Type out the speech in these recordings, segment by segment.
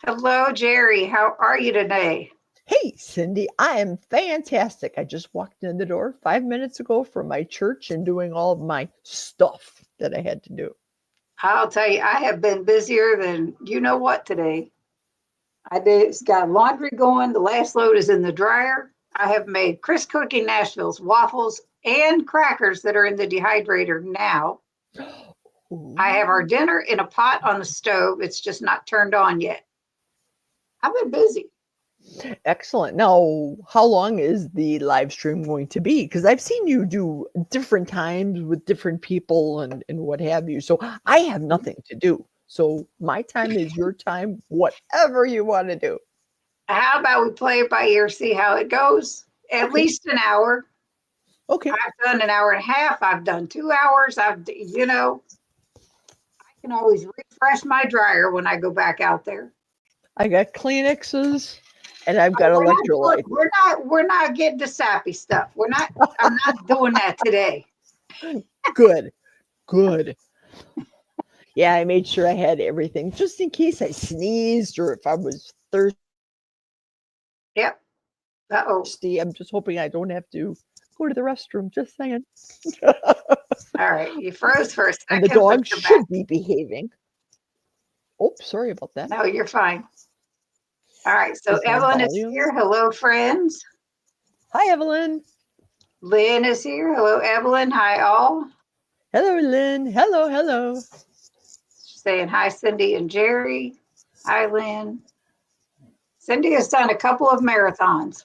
Hello, Jerry. How are you today? Hey, Cindy, I am fantastic. I just walked in the door 5 minutes ago from my church and doing all of my stuff that I had to do. I'll tell you, I have been busier than you know what today. Got laundry going. The last load is in the dryer. I have made Chris Cookie Nashville's waffles and crackers that are in the dehydrator now. I have our Ooh, dinner in a pot on the stove. It's just not turned on yet. I've been busy. excellent. Now, how long is the live stream going to be? Because I've seen you do different times with different people and what have you. So I have nothing to do. So my time is your time, whatever you want to do. How about we play it by ear, see how it goes? At Okay. least an hour. Okay. I've done an hour and a half. I've done 2 hours. I can always refresh my dryer when I go back out there. I got Kleenexes and I've Oh, got electrolytes. we're not getting to sappy stuff. I'm not doing that today. Good. Good. Yeah, I made sure I had everything just in case I sneezed or if I was Yep. Uh-oh. thirsty. I'm just hoping I don't have to go to the restroom. Just saying. All right. You froze for a And the second, but dog you're back. should be behaving. Oh, sorry about that. No, you're fine. All right. So Is my Evelyn is volume? here. Hello, friends. Hi, Evelyn. Lynn is here. Hello, Evelyn. Hi, all. Hello, Lynn. Hello, hello. Saying hi, Cindy and Jerry. Hi, Lynn. Cindy has done a couple of marathons.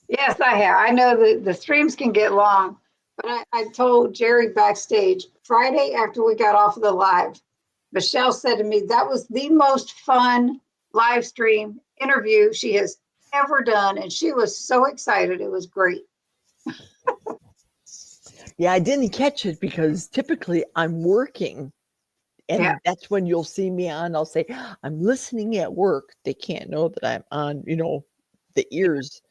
Yes, I have. I know the streams can get long, but I told Jerry backstage Friday after we got off of the live, Michelle said to me, that was the most fun live stream interview she has ever done. And she was so excited. It was great. Yeah, I didn't catch it because typically I'm working Yeah. and that's when you'll see me on. I'll say, I'm listening at work. They can't know that I'm on, the ears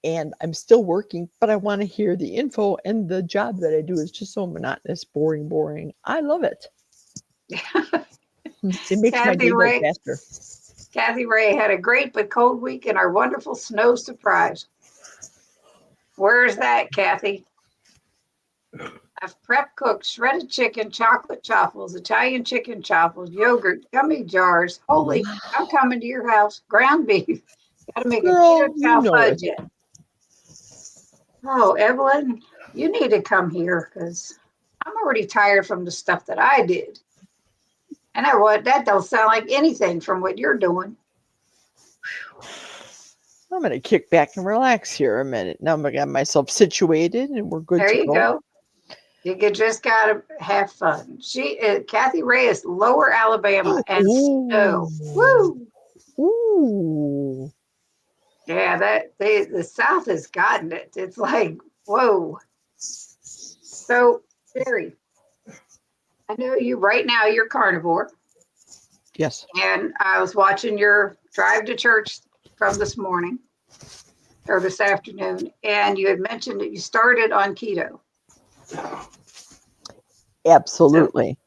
and I'm still working, but I want to hear the info. And the job that I do is just so monotonous, boring, boring. I love it. It makes my Kathy day go Ray, faster. Kathy Ray had a great but cold week and our wonderful snow surprise. Where's that, Kathy? I've prep cooked shredded chicken, chocolate chaffles, Italian chicken chaffles, yogurt, gummy jars. Holy, I'm Wow. coming to your house. Ground beef. Got to make a keto Girl, you chow know it. fudge it. Oh, Evelyn, you need to come here because I'm already tired from the stuff that I did. And I what that don't sound like anything from what you're doing. I'm going to kick back and relax here a minute. Now I got myself situated and we're good There to you go. go. You could just gotta have fun. Kathy Ray is Lower Alabama and Ooh. snow. Woo! Ooh. Yeah, the South has gotten it. It's like whoa. So Jerry, I know you right now. You're carnivore, Yes. and I was watching your drive to church from this morning or this afternoon, and you had mentioned that you started on keto. So, Absolutely.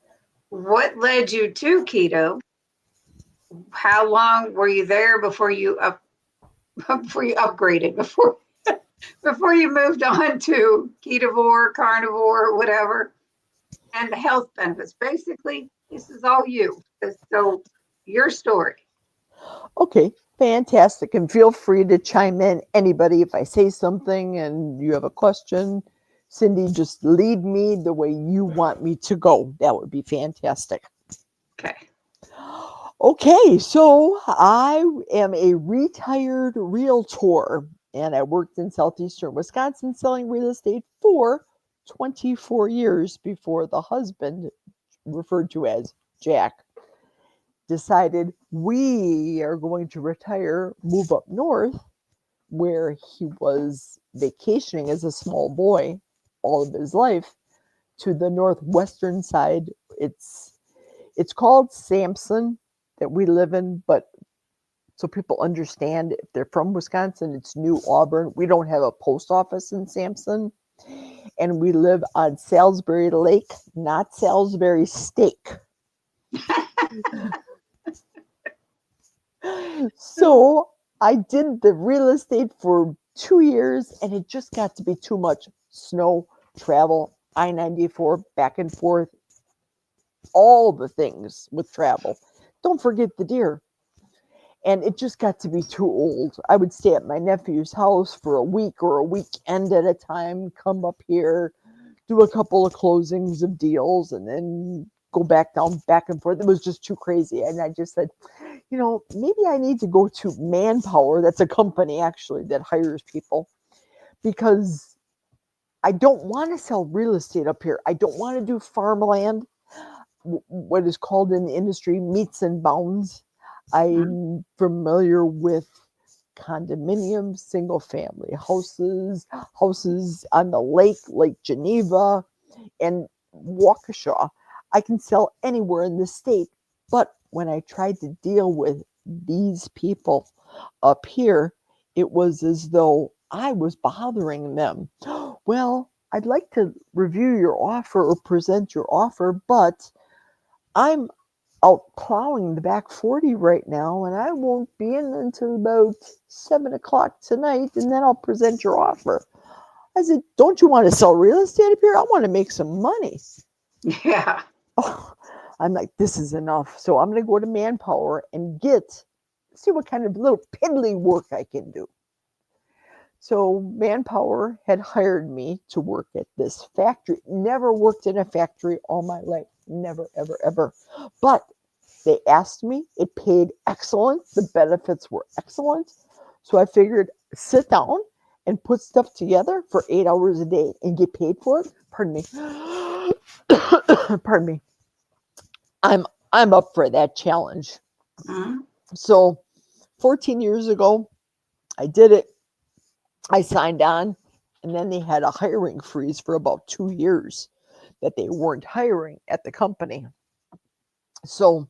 what led you to keto? How long were you there before you before you upgraded before you moved on to ketovore, carnivore, whatever, and the health benefits? Basically, this is all you. So, your story. Okay. Fantastic. And feel free to chime in, anybody, if I say something and you have a question. Cindy, just lead me the way you want me to go. That would be fantastic. Okay. Okay, so I am a retired realtor and I worked in southeastern Wisconsin selling real estate for 24 years before the husband, referred to as Jack, decided we are going to retire, move up north where he was vacationing as a small boy all of his life to the northwestern side. It's called Sampson that we live in, but so people understand if they're from Wisconsin, it's New Auburn. We don't have a post office in Sampson, and we live on Salisbury Lake, not Salisbury Steak. So I did the real estate for 2 years and it just got to be too much. Snow, travel, I-94, back and forth, all the things with travel. Don't forget the deer. And it just got to be too old. I would stay at my nephew's house for a week or a weekend at a time, come up here, do a couple of closings of deals, and then go back down, back and forth. It was just too crazy. And I just said, maybe I need to go to Manpower. That's a company actually that hires people because I don't want to sell real estate up here. I don't want to do farmland, what is called in the industry meets and bounds. Mhm. I'm familiar with condominiums, single family houses, houses on the lake, Lake Geneva, and Waukesha. I can sell anywhere in the state. But when I tried to deal with these people up here, it was as though I was bothering them. Well, I'd like to review your offer or present your offer, but I'm out plowing the back 40 right now, and I won't be in until about 7 o'clock tonight, and then I'll present your offer. I said, don't you want to sell real estate up here? I want to make some money. Yeah. Oh, I'm like, this is enough. So I'm going to go to Manpower and see what kind of little piddly work I can do. So Manpower had hired me to work at this factory. Never worked in a factory all my life. Never, ever, ever. But they asked me. It paid excellent. The benefits were excellent. So I figured sit down and put stuff together for 8 hours a day and get paid for it. Pardon me. Pardon me. I'm up for that challenge. Mhm. So 14 years ago, I did it. I signed on, and then they had a hiring freeze for about 2 years that they weren't hiring at the company. So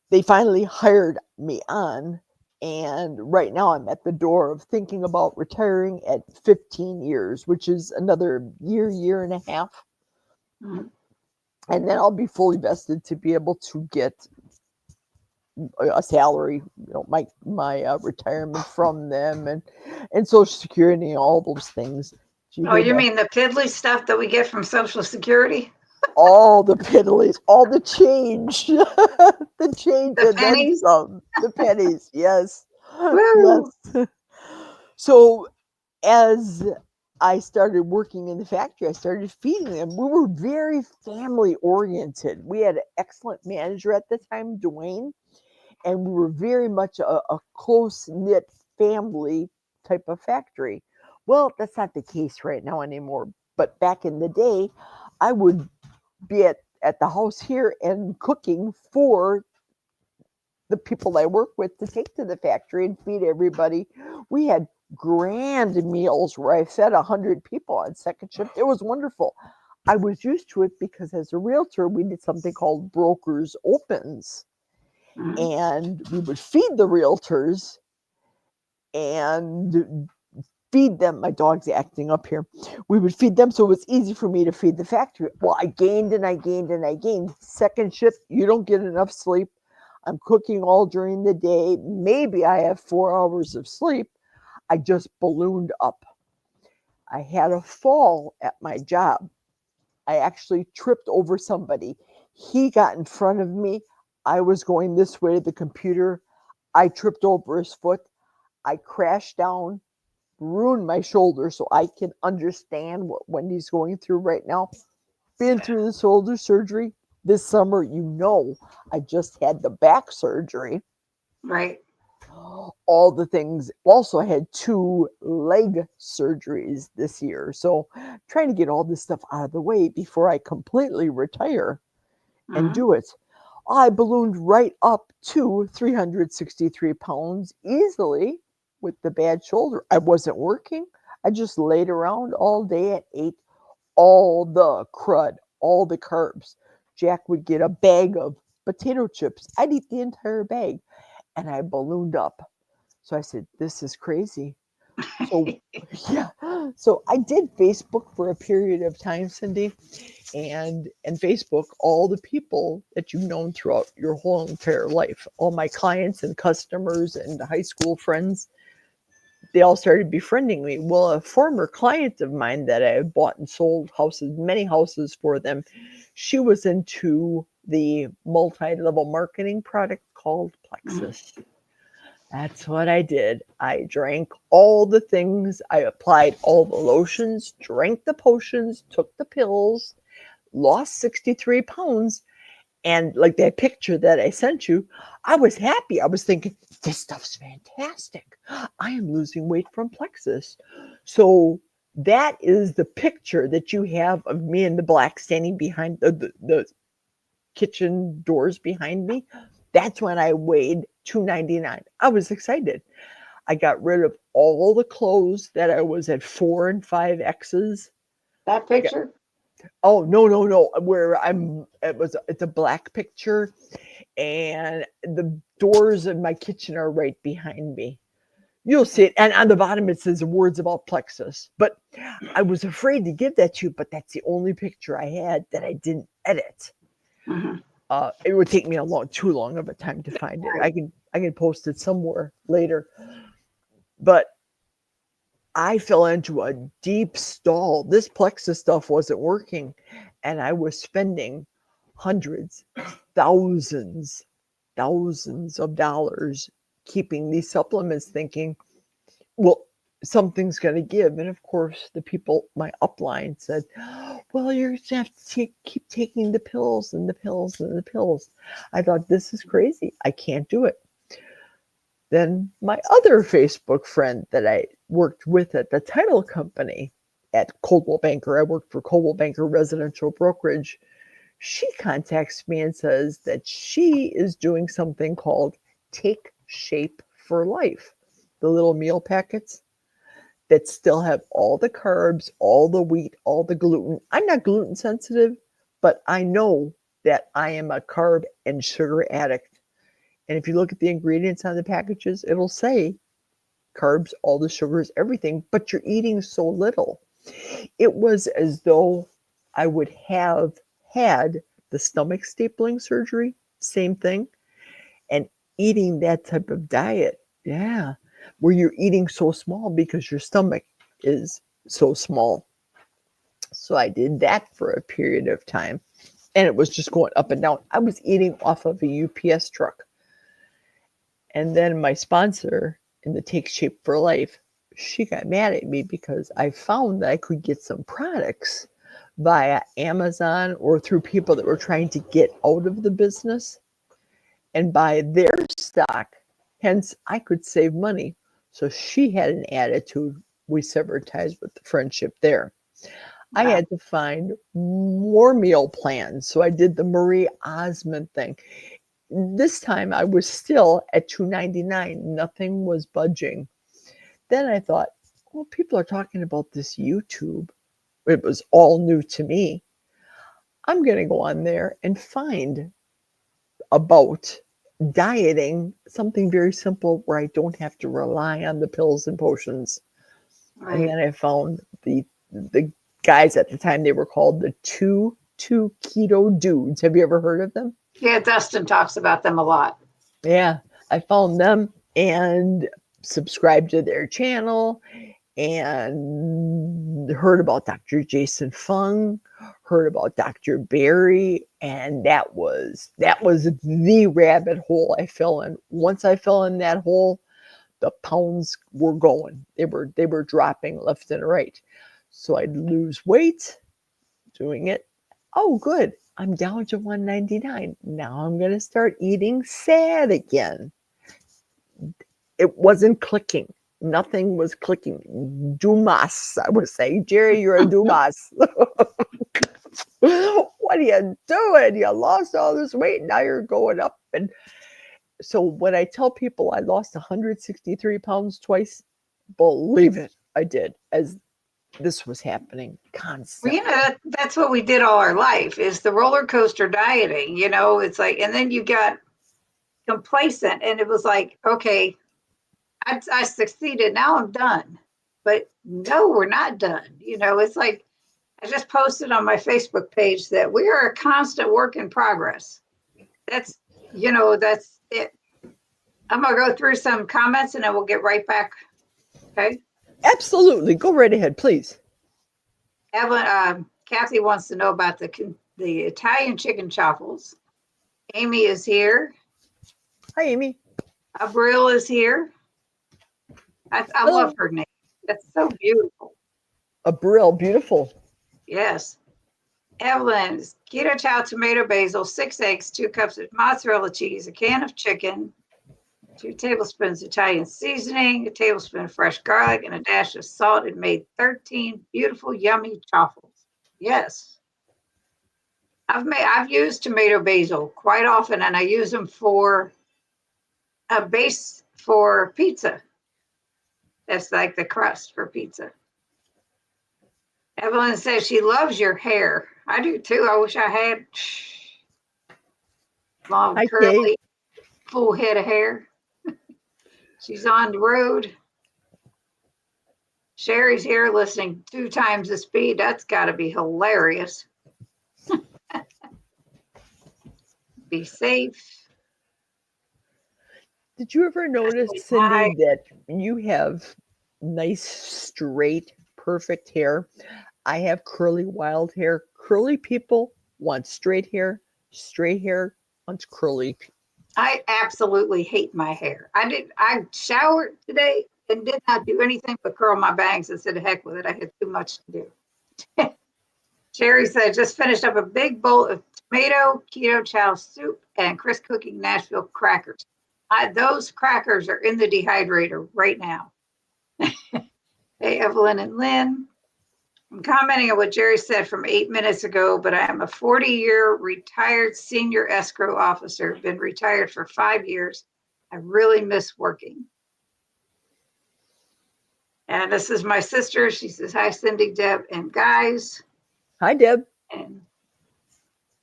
they finally hired me on, and right now I'm at the door of thinking about retiring at 15 years, which is another year and a half, Mhm. and then I'll be fully vested to be able to get a salary, my retirement from them, and Social Security, and all those things. Did you Oh, hear you that? mean the piddly stuff that we get from Social Security? All the piddlies, all the change, the change, The and then pennies? some. The pennies, yes, Woo! yes. So as I started working in the factory, I started feeding them. We were very family oriented. We had an excellent manager at the time, Dwayne, and we were very much a close knit family type of factory. Well, that's not the case right now anymore. But back in the day, I would be at the house here and cooking for the people I work with to take to the factory and feed everybody. We had grand meals where I fed 100 people on second shift. It was wonderful. I was used to it because as a realtor, we did something called brokers opens, Mhm. and we would feed the realtors and feed them. My dog's acting up here. We would feed them, so it was easy for me to feed the factory. Well, I gained and I gained and I gained. Second shift, you don't get enough sleep. I'm cooking all during the day. Maybe I have 4 hours of sleep. I just ballooned up. I had a fall at my job. I actually tripped over somebody. He got in front of me. I was going this way to the computer. I tripped over his foot. I crashed down, ruined my shoulder, so I can understand what Wendy's going through right now. Been through the shoulder surgery this summer. I just had the back surgery. Right. All the things. Also, I had 2 leg surgeries this year. So, trying to get all this stuff out of the way before I completely retire and Mhm. do it. I ballooned right up to 363 pounds easily with the bad shoulder. I wasn't working. I just laid around all day and ate all the crud, all the carbs. Jack would get a bag of potato chips. I'd eat the entire bag and I ballooned up. So I said, this is crazy. So, yeah. So I did Facebook for a period of time, Cindy, and Facebook, all the people that you've known throughout your whole entire life, all my clients and customers and high school friends, they all started befriending me. Well, a former client of mine that I had bought and sold houses, many houses for them, she was into the multi-level marketing product called Mhm. Plexus. That's what I did. I drank all the things. I applied all the lotions, drank the potions, took the pills, lost 63 pounds. And like that picture that I sent you, I was happy. I was thinking, this stuff's fantastic. I am losing weight from Plexus. So that is the picture that you have of me in the black standing behind the kitchen doors behind me. That's when I weighed 299. I was excited. I got rid of all the clothes that I was at 4 and 5 X's. That Yeah. picture? Oh, no, no, no. Where it's a black picture, and the doors of my kitchen are right behind me. You'll see it. And on the bottom, it says words about Plexus. But I was afraid to give that to you, but that's the only picture I had that I didn't edit. Mhm. It would take me too long of a time to find it. Right. I can post it somewhere later. But I fell into a deep stall. This Plexus stuff wasn't working, and I was spending hundreds, thousands, thousands of dollars keeping these supplements, thinking, well, something's going to give. And of course, the people, my upline said, well, you're going to have to keep taking the pills and the pills and the pills. I thought, this is crazy. I can't do it. Then my other Facebook friend that I worked with at the title company at Coldwell Banker, I worked for Coldwell Banker Residential Brokerage. She contacts me and says that she is doing something called Take Shape for Life, the little meal packets that still have all the carbs, all the wheat, all the gluten. I'm not gluten sensitive, but I know that I am a carb and sugar addict. And if you look at the ingredients on the packages, it'll say carbs, all the sugars, everything, but you're eating so little. It was as though I would have had the stomach stapling surgery, same thing, and eating that type of diet. Yeah, where you're eating so small because your stomach is so small. So I did that for a period of time, and it was just going up and down. I was eating off of a UPS truck. And then my sponsor in the Take Shape for Life, she got mad at me because I found that I could get some products via Amazon or through people that were trying to get out of the business and buy their stock. Hence, I could save money. So she had an attitude. We severed ties with the friendship there. I Wow. had to find more meal plans. So I did the Marie Osmond thing. This time I was still at 299. Nothing was budging. Then I thought, well, people are talking about this YouTube. It was all new to me. I'm going to go on there and find about dieting, something very simple where I don't have to rely on the pills and potions. And Right. then I found the guys at the time, they were called the two keto dudes. Have you ever heard of them? Yeah, Dustin talks about them a lot. Yeah, I found them and subscribed to their channel and heard about Dr. Jason Fung, heard about Dr. Barry, and that was the rabbit hole I fell in. Once I fell in that hole, the pounds were going. They were dropping left and right. So I'd lose weight doing it. Oh, good. I'm down to 199. Now I'm going to start eating sad again. It wasn't clicking. Nothing was clicking. Dumas, I would say. Geri, you're a Dumas. What are you doing? You lost all this weight. Now you're going up. And so when I tell people I lost 163 pounds twice, believe it, I did, as this was happening Well, constantly. that's what we did all our life is the roller coaster dieting. It's like, and then you got complacent, and it was like, okay, I succeeded. Now I'm done. But no, we're not done. It's like I just posted on my Facebook page that we are a constant work in progress. That's, that's it. I'm going to go through some comments and then we'll get right back. Okay. Absolutely. Go right ahead, please. Evelyn, Kathy wants to know about the Italian chicken chaffles. Amy is here. Hi, Amy. Abril is here. I love her name. That's so beautiful. Abril, beautiful. Yes. Evelyn, keto chow, tomato, basil, 6 eggs, 2 cups of mozzarella cheese, a can of chicken, 2 tablespoons Italian seasoning, a tablespoon of fresh garlic, and a dash of salt. It made 13 beautiful, yummy chaffles. Yes. I've used tomato basil quite often, and I use them for a base for pizza. That's like the crust for pizza. Evelyn says she loves your hair. I do too. I wish I had long, Hi, curly, Kay. full head of hair. She's on the road. Sherry's here listening 2 times the speed. That's got to be hilarious. Be safe. Did you ever notice, Cindy, that you have nice, straight, perfect hair? I have curly, wild hair. Curly people want straight hair wants curly. I absolutely hate my hair. I showered today and did not do anything but curl my bangs and said, heck with it. I had too much to do. Sherry said, just finished up a big bowl of tomato keto chow soup and Chris cooking Nashville crackers. Those crackers are in the dehydrator right now. Hey, Evelyn and Lynn. I'm commenting on what Jerry said from 8 minutes ago, but I am a 40-year retired senior escrow officer, been retired for 5 years. I really miss working. And this is my sister. She says, hi, Cindy, Deb, and guys. Hi, Deb. And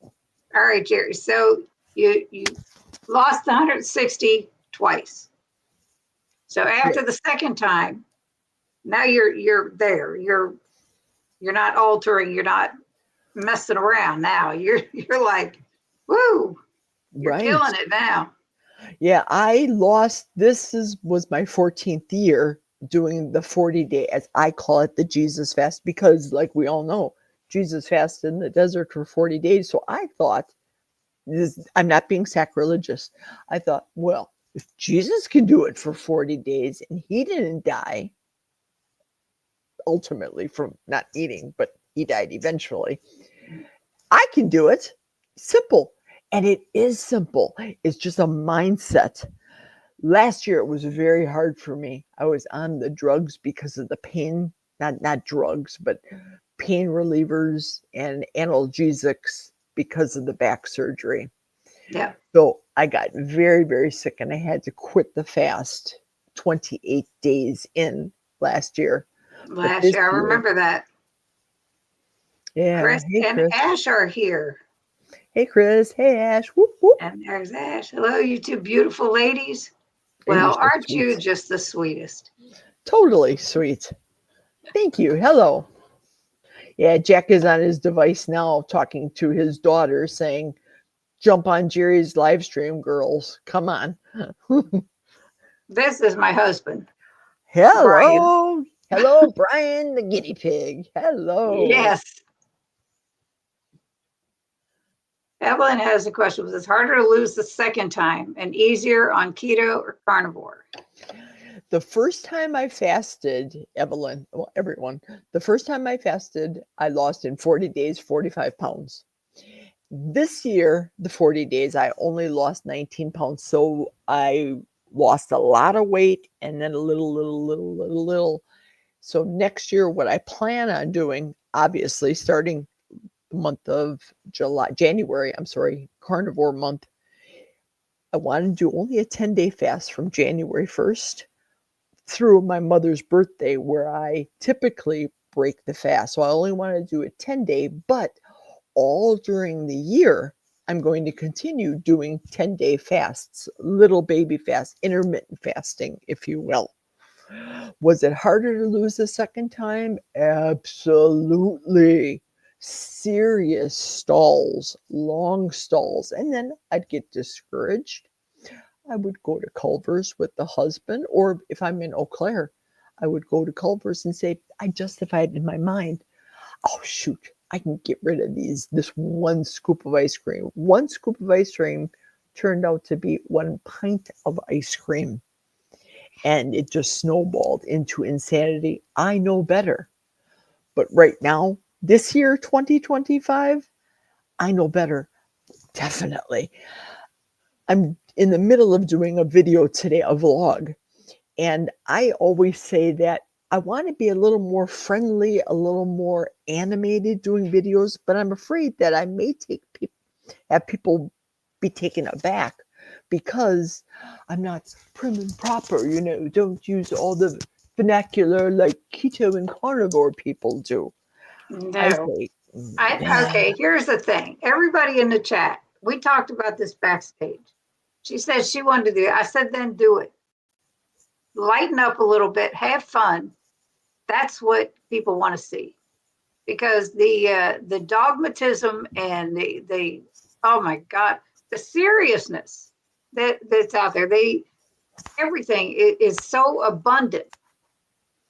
all right, Jerry. So you lost 160 twice. So after the second time, now you're there. You're not altering. You're not messing around now. You're like, woo, you're killing it now. Yeah, I lost. Was my 14th year doing the 40-day, as I call it, the Jesus fast, because like we all know, Jesus fasted in the desert for 40 days. So I thought, I'm not being sacrilegious. I thought, well, if Jesus can do it for 40 days and he didn't die, ultimately from not eating, but he died eventually, I can do it. Simple. And it is simple. It's just a mindset. Last year, it was very hard for me. I was on the drugs because of the pain, not drugs, but pain relievers and analgesics because of the back surgery. Yeah. So I got very, very sick and I had to quit the fast 28 days in last year. Last year, I remember that. Yeah. Chris and Chris. Ash are here. Hey, Chris. Hey, Ash. Whoop, whoop. And there's Ash. Hello, you two beautiful ladies. Well, So aren't sweet. you just the sweetest? Totally sweet. Thank you. Hello. Yeah, Jack is on his device now talking to his daughter saying, jump on Jerry's live stream, girls. Come on. This is my husband. Hello. Brian. Hello, Brian the guinea pig. Hello. Yes. Evelyn has a question. Was it harder to lose the second time and easier on keto or carnivore? The first time I fasted, Evelyn, well, everyone, the first time I fasted, I lost in 40 days, 45 pounds. This year, the 40 days, I only lost 19 pounds. So I lost a lot of weight and then a little. So next year, what I plan on doing, obviously starting the month of January, carnivore month, I want to do only a 10-day fast from January 1st through my mother's birthday, where I typically break the fast. So I only want to do a 10-day, but all during the year, I'm going to continue doing 10-day fasts, little baby fasts, intermittent fasting, if you will. Was it harder to lose the second time? Absolutely. Serious stalls, long stalls. And then I'd get discouraged. I would go to Culver's with the husband, or if I'm in Eau Claire, I would go to Culver's and say, I justified in my mind, oh shoot, I can get rid of this one scoop of ice cream. One scoop of ice cream turned out to be 1 pint of ice cream. And it just snowballed into insanity. I know better. But right now, this year, 2025, I know better. Definitely. I'm in the middle of doing a video today, a vlog. And I always say that I want to be a little more friendly, a little more animated doing videos, but I'm afraid that I may have people be taken aback because I'm not prim and proper, don't use all the vernacular like keto and carnivore people do. I No. say, Okay, here's the thing. Everybody in the chat, we talked about this backstage. She said she wanted to do it. I said, then do it. Lighten up a little bit, have fun. That's what people want to see. Because the dogmatism and the oh my God, the seriousness that's out there, everything is so abundant.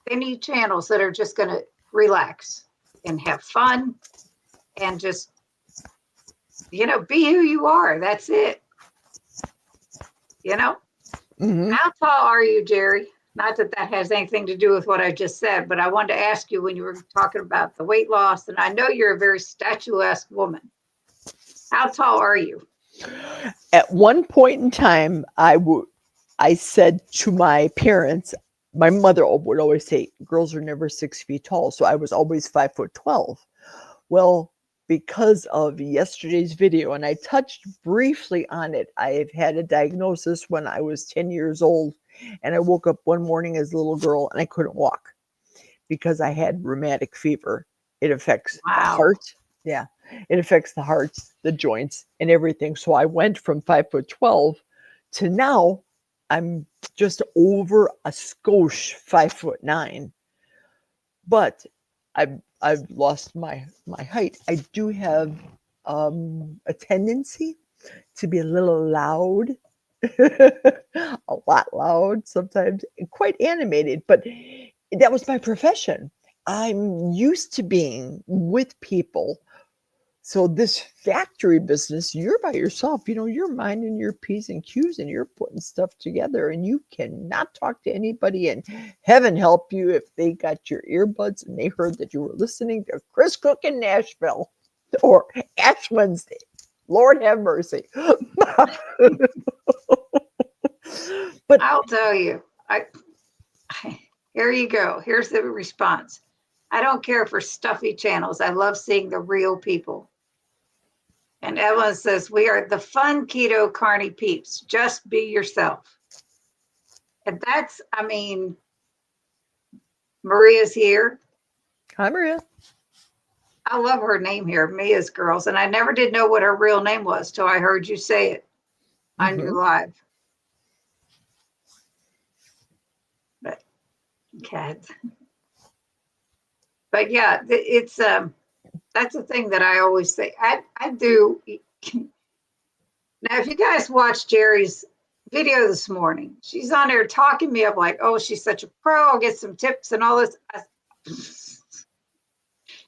They need channels that are just going to relax and have fun and just, be who you are. That's it. mhm. How tall are you, Geri? Not that that has anything to do with what I just said, but I wanted to ask you when you were talking about the weight loss, and I know you're a very statuesque woman. How tall are you? At one point in time, I said to my parents, my mother would always say, girls are never 6 feet tall. So I was always 5'12". Well, because of yesterday's video, and I touched briefly on it, I've had a diagnosis when I was 10 years old, and I woke up one morning as a little girl and I couldn't walk because I had rheumatic fever. It affects the Wow. heart. Yeah, it affects the heart, the joints, and everything. So I went from 5'12" to now I'm just over a skosh 5'9". But I've lost my height. I do have a tendency to be a little loud, a lot loud sometimes, and quite animated. But that was my profession. I'm used to being with people. So this factory business, you're by yourself, you're minding your P's and Q's and you're putting stuff together and you cannot talk to anybody, and heaven help you if they got your earbuds and they heard that you were listening to Chris Cook in Nashville or Ash Wednesday. Lord have mercy. But I'll tell you. Here you go. Here's the response. I don't care for stuffy channels. I love seeing the real people. And Evelyn says, we are the fun keto carny peeps. Just be yourself. And that's, Maria's here. hi, Maria. I love her name here, Mia's Girls. And I never did know what her real name was till I heard you say it on your live. But But yeah, it's that's the thing that I always say. I do. Now, if you guys watch Geri's video this morning, she's on there talking me up like, oh, she's such a pro. I'll get some tips and all this.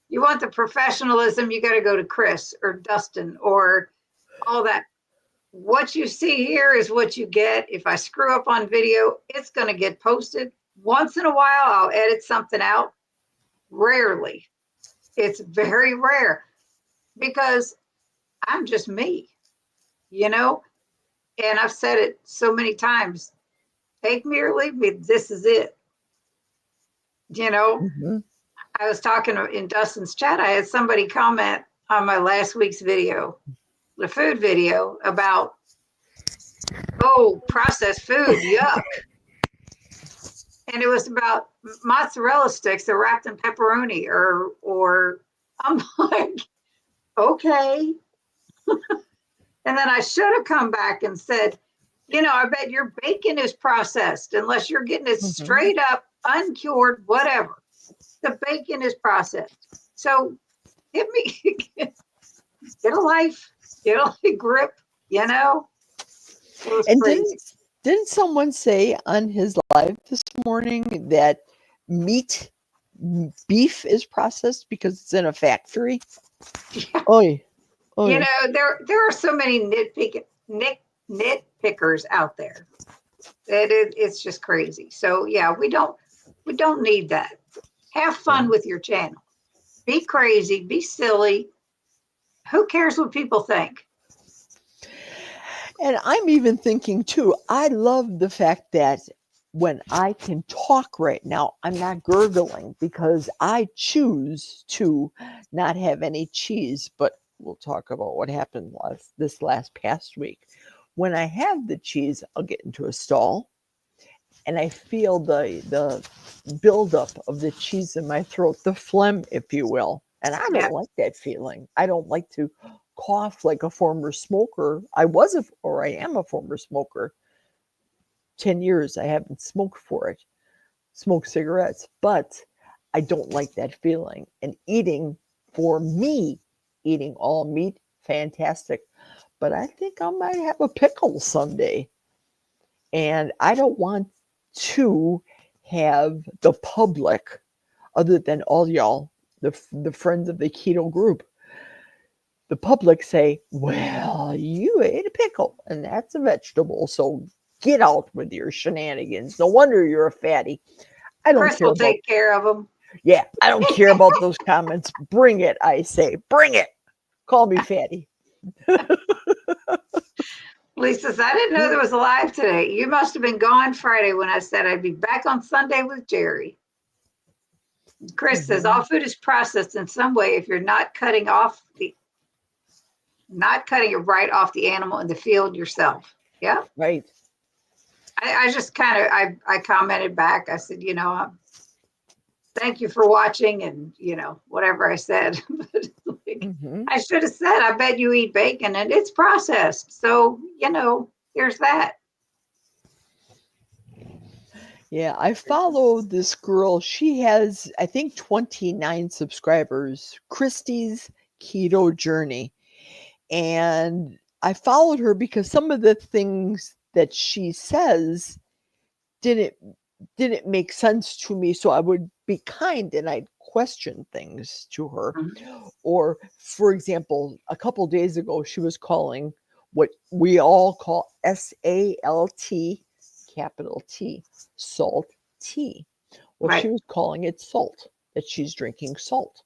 You want the professionalism, you got to go to Chris or Dustin or all that. What you see here is what you get. If I screw up on video, it's going to get posted. Once in a while, I'll edit something out. Rarely. It's very rare because I'm just me, And I've said it so many times. Take me or leave me. This is it. Mm-hmm. I was talking in Dustin's chat. I had somebody comment on my last week's video, the food video, about, processed food, yuck. And it was about mozzarella sticks that are wrapped in pepperoni or I'm like, okay. And then I should have come back and said, I bet your bacon is processed unless you're getting it Mhm. straight up, uncured, whatever. The bacon is processed. So give me, get a life, get a grip, you know? It was And crazy. didn't someone say on his live this morning that meat beef is processed because it's in a factory? Yeah. Oi, oi. There are so many nitpickers out there that it's just crazy. So yeah, we don't need that. Have fun with your channel. Be crazy, be silly. Who cares what people think? And I'm even thinking too, I love the fact that when I can talk right now, I'm not gurgling because I choose to not have any cheese. But we'll talk about what happened this last past week. When I have the cheese, I'll get into a stall and I feel the buildup of the cheese in my throat, the phlegm, if you will. And I Yeah, don't like that feeling. I don't like to cough like a former smoker. I am a former smoker. 10 years I haven't smoked for it, smoked cigarettes, but I don't like that feeling. And eating, for me, eating all meat, fantastic. But I think I might have a pickle someday. And I don't want to have the public, other than all y'all, the friends of the keto group, the public say, well, you ate a pickle and that's a vegetable. So get out with your shenanigans. No wonder you're a fatty. I don't Chris care will about, take care of them. yeah, I don't care about those comments. Bring it, I say. Bring it. Call me fatty. Lisa says, I didn't know there was a live today. You must have been gone Friday when I said I'd be back on Sunday with Geri. Chris says, all Mhm. food is processed in some way if you're not cutting it right off the animal in the field yourself. Yeah. Right. I just kind of, I commented back. I said, thank you for watching and, whatever I said. But like, Hmm. I should have said, I bet you eat bacon and it's processed. So, there's that. Yeah, I follow this girl. She has, I think, 29 subscribers. Christie's Keto Journey. And I followed her because some of the things that she says didn't didn't make sense to me, so I would be kind and I'd question things to her. Mhm. Or for example, a couple days ago she was calling what we all call SALT, capital T, salt tea. Well, she Right. was calling it salt, that she's drinking salt.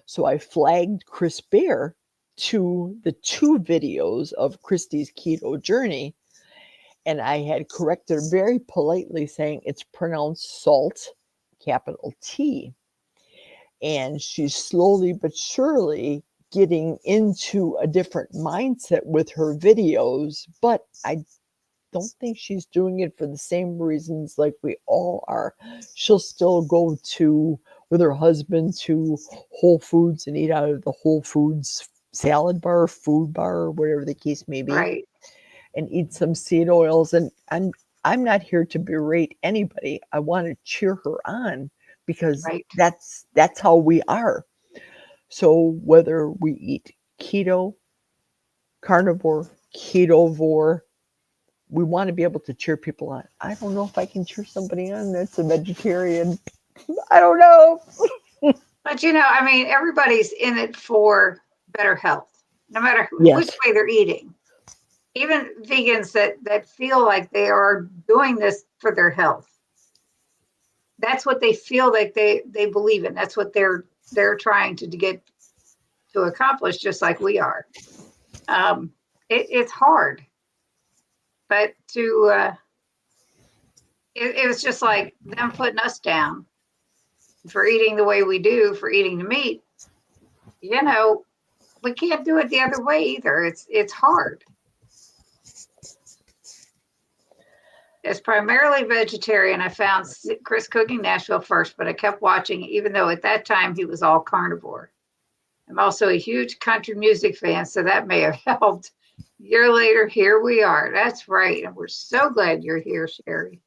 So I flagged Chris Bear to the two videos of Christie's keto journey, and I had corrected her very politely, saying it's pronounced salt, capital T. And she's slowly but surely getting into a different mindset with her videos, but I don't think she's doing it for the same reasons like we all are. She'll still go to with her husband to Whole Foods and eat out of the Whole Foods salad bar, food bar, whatever the case may be, Right. and eat some seed oils. And I'm not here to berate anybody. I want to cheer her on because Right. that's how we are. So whether we eat keto, carnivore, ketovore, we want to be able to cheer people on. I don't know if I can cheer somebody on that's a vegetarian. I don't know. But I mean, everybody's in it for better health, no matter which Yes. way they're eating. Even vegans that feel like they are doing this for their health. That's what they feel like they believe in. That's what they're trying to get to accomplish, just like we are. It's hard, but it was just like them putting us down for eating the way we do, for eating the meat. You know, we can't do it the other way either. It's hard. It's primarily vegetarian. I found Chris cooking Nashville first, but I kept watching, even though at that time he was all carnivore. I'm also a huge country music fan, so that may have helped. year later, here we are. That's right. And we're so glad you're here, Sherry.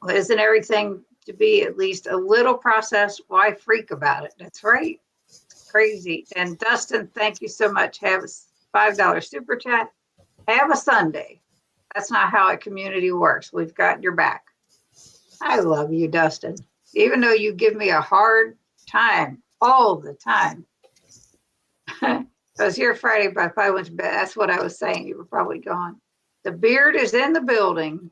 Well, isn't everything to be at least a little processed? Why freak about it? That's right. It's crazy. And Dustin, thank you so much. Have a $5 super chat. Have a Sunday. That's not how a community works. We've got your back. I love you, Dustin. Even though you give me a hard time all the time. I was here Friday, but I probably went to bed. That's what I was saying. You were probably gone. The beard is in the building.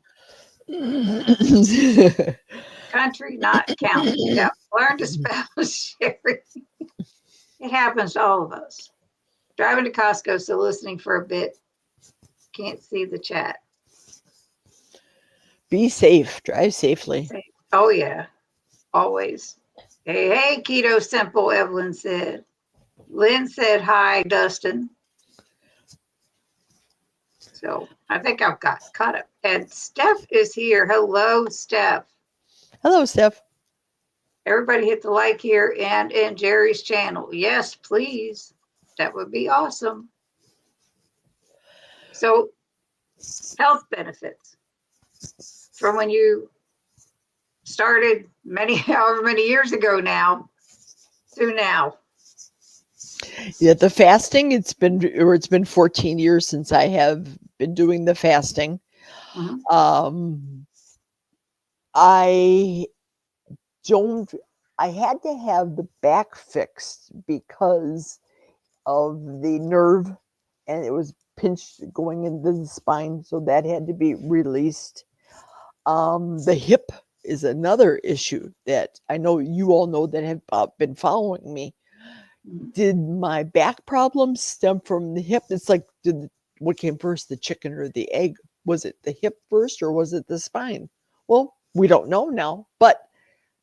Country not counted. Yep. Learn to spell, Sherry. It happens to all of us. Driving to Costco, so listening for a bit. Can't see the chat. Be safe. Drive safely. Oh, yeah. Always. Hey, hey, Keto Simple, Evelyn said. Lynn said hi, Dustin. So I think I've got caught up. And Steph is here. Hello, Steph. Hello, Steph. Everybody hit the like here and in Geri's channel. Yes, please. That would be awesome. So health benefits from when you started however many years ago now to now. Yeah, the fasting, it's been 14 years since I have been doing the fasting. Mhm. I had to have the back fixed because of the nerve, and it was pinched going into the spine, so that had to be released. The hip is another issue that I know you all know that have been following me. Did my back problems stem from the hip? It's like, what came first, the chicken or the egg? Was it the hip first or was it the spine? Well, we don't know now, but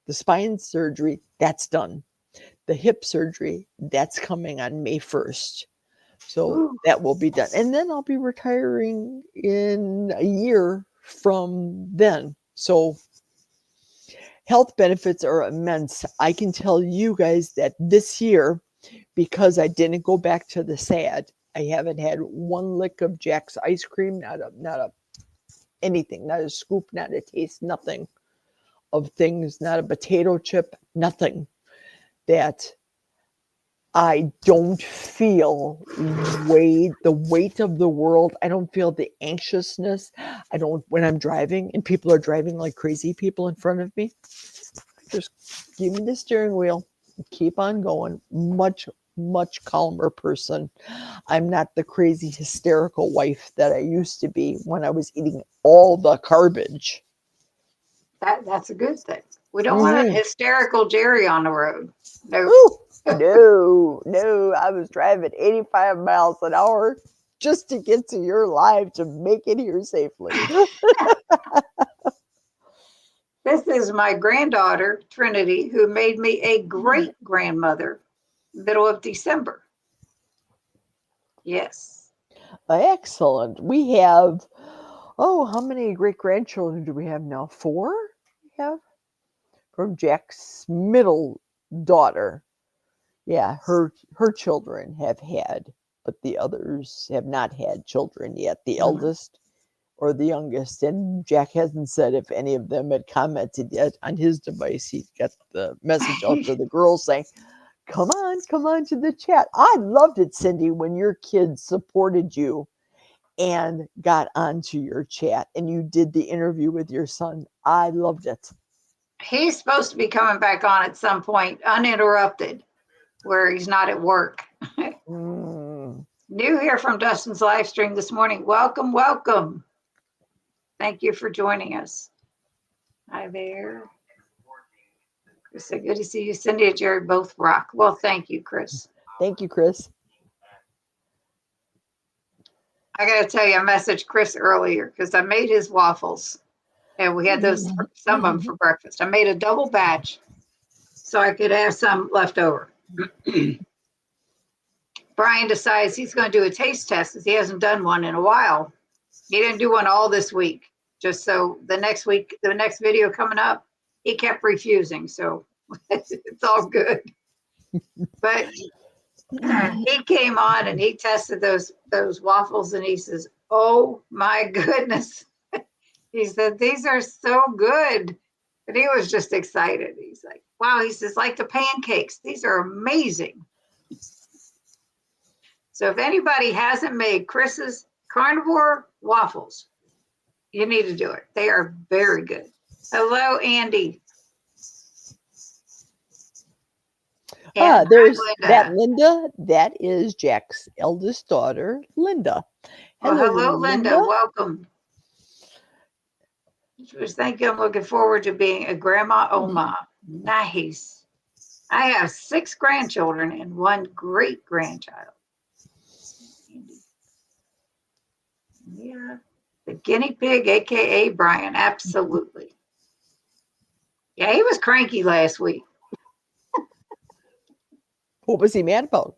the spine surgery, that's done. The hip surgery, that's coming on May 1st. So Ooh. that will be done. And then I'll be retiring in a year from then. So health benefits are immense. I can tell you guys that this year, because I didn't go back to the SAD, I haven't had one lick of Jack's ice cream, not a anything, not a scoop, not a taste, nothing of things, not a potato chip, nothing. That I don't feel the weight of the world. I don't feel the anxiousness. I don't, when I'm driving and people are driving like crazy people in front of me, just give me the steering wheel, keep on going. Much calmer person. I'm not the crazy hysterical wife that I used to be when I was eating all the garbage. That's a good thing. We don't want a hysterical Geri on the road. No. No, I was driving 85 miles an hour just to get to your live to make it here safely. This is my granddaughter, Trinity, who made me a great grandmother, middle of December. Yes. Excellent. We have, how many great grandchildren do we have now? 4 we have from Jack's middle daughter. Yeah, her children have had, but the others have not had children yet. The eldest or the youngest, and Jack hasn't said if any of them had commented yet on his device. He got the message out to the girls saying, come on to the chat. I loved it, Cindy, when your kids supported you and got onto your chat and you did the interview with your son. I loved it. He's supposed to be coming back on at some point, uninterrupted, where he's not at work. New here from Dustin's live stream this morning. Welcome. Thank you for joining us. Hi there. Chris said, good to see you. Cindy and Geri both rock. Well, thank you, Chris. Thank you, Chris. I got to tell you, I messaged Chris earlier because I made his waffles. And we had some of them for breakfast. I made a double batch so I could have some left over. Brian decides he's going to do a taste test because he hasn't done one in a while. He didn't do one all this week, just so the next week, the next video coming up, he kept refusing. So it's all good. But He came on and he tested those waffles and he says, "Oh my goodness." He said, "These are so good." And he was just excited. He's like, "Wow." He says, "Like the pancakes. These are amazing." So if anybody hasn't made Chris's carnivore waffles, you need to do it. They are very good. Hello, Andy. And There's hi, that Linda. Linda. That is Jack's eldest daughter, Linda. Well, Hello, hello, Linda. Linda. Welcome. She was thank you. I'm looking forward to being a grandma Oma. Nice. I have 6 grandchildren and 1 great grandchild. Yeah. The guinea pig, aka Brian. Absolutely. Yeah, he was cranky last week. What was he mad about?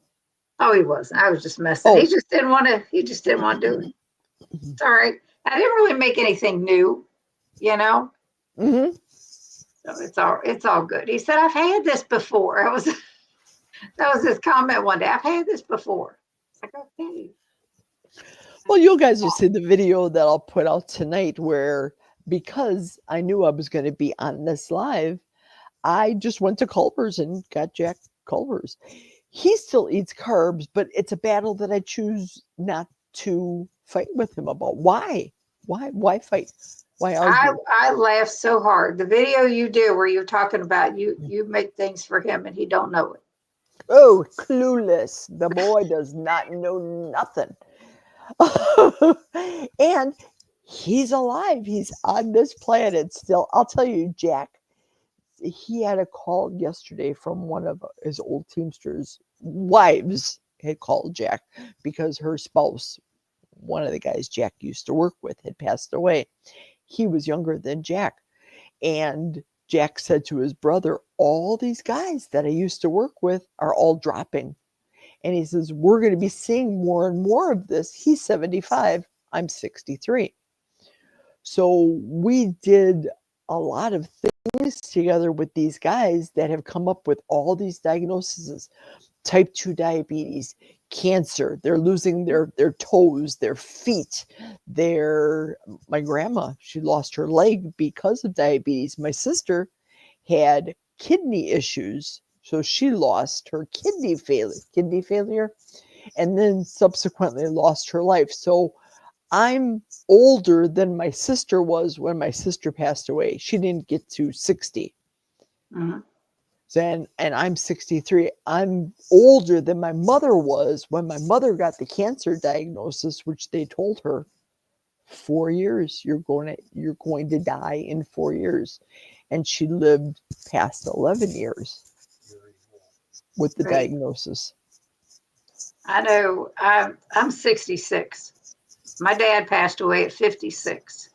Oh, he was. I was just messing. Oh, He just didn't want to do it. It's all right. I didn't really make anything new, you know. hmm So it's all good. He said, "I've had this before." That was his comment one day. "I've had this before." It's like, okay. well, you guys will see the video that I'll put out tonight where because I knew I was going to be on this live, I just went to Culver's and got Jack Culver's. He still eats carbs, but it's a battle that I choose not to fight with him about. Why? Why fight? Why argue? I laughed so hard. The video you do where you're talking about you make things for him and he don't know it. Oh, clueless. The boy does not know nothing. And he's alive. He's on this planet still. I'll tell you, Jack, he had a call yesterday from one of his old Teamsters' wives had called Jack because her spouse, one of the guys Jack used to work with, had passed away. He was younger than Jack. And Jack said to his brother, all these guys that I used to work with are all dropping. And he says, we're going to be seeing more and more of this. He's 75. I'm 63. So we did a lot of things together with these guys that have come up with all these diagnoses: type 2 diabetes, cancer, they're losing their toes, their feet, my grandma, she lost her leg because of diabetes. My sister had kidney issues, so she lost her kidney failure, and then subsequently lost her life. So I'm older than my sister was when my sister passed away. She didn't get to 60. Mm-hmm. And I'm 63. I'm older than my mother was when my mother got the cancer diagnosis, which they told her 4 years. You're going to die in 4 years. And she lived past 11 years with the Right. diagnosis. I know. I'm 66. My dad passed away at 56.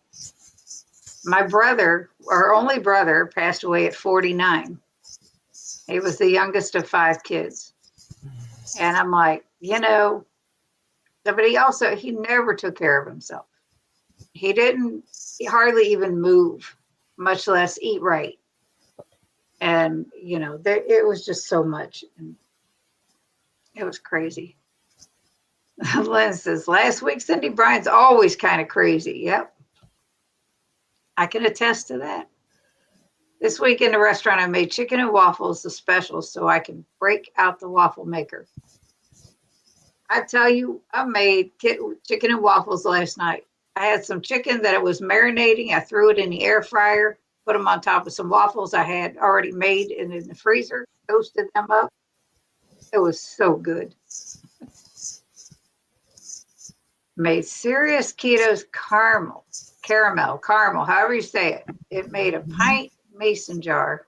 My brother, our only brother, passed away at 49. He was the youngest of 5 kids. And I'm like, but he never took care of himself. He hardly even move, much less eat right. And, it was just so much. And it was crazy. Lynn says, last week, Cindy Bryan's always kind of crazy. Yep. I can attest to that. This week in the restaurant, I made chicken and waffles, the special, so I can break out the waffle maker. I tell you, I made chicken and waffles last night. I had some chicken that it was marinating. I threw it in the air fryer, put them on top of some waffles I had already made in the freezer, toasted them up. It was so good. Made serious ketos caramel, however you say it. It made a pint mason jar.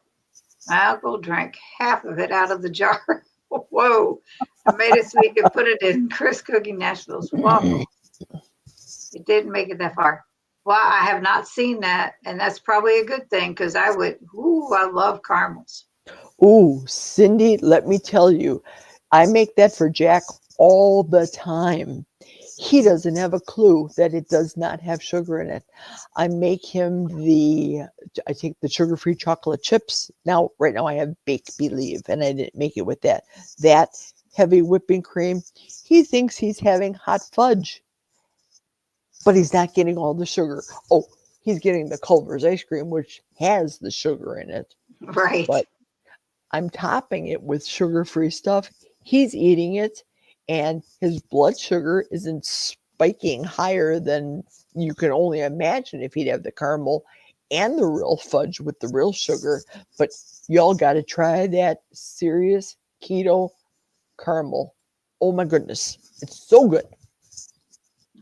My uncle drank half of it out of the jar. Whoa. I made it so he could put it in Chris Cooking National's waffle. It didn't make it that far. Well, I have not seen that, and that's probably a good thing because I love caramels. Ooh, Cindy, let me tell you, I make that for Jack all the time. He doesn't have a clue that it does not have sugar in it. I take the sugar-free chocolate chips. Right now I have Bake Believe, and I didn't make it with that. That heavy whipping cream. He thinks he's having hot fudge, but he's not getting all the sugar. Oh, he's getting the Culver's ice cream, which has the sugar in it, Right. but I'm topping it with sugar-free stuff. He's eating it, and his blood sugar isn't spiking higher than you can only imagine if he'd have the caramel and the real fudge with the real sugar. But y'all got to try that serious keto caramel. Oh my goodness, it's so good.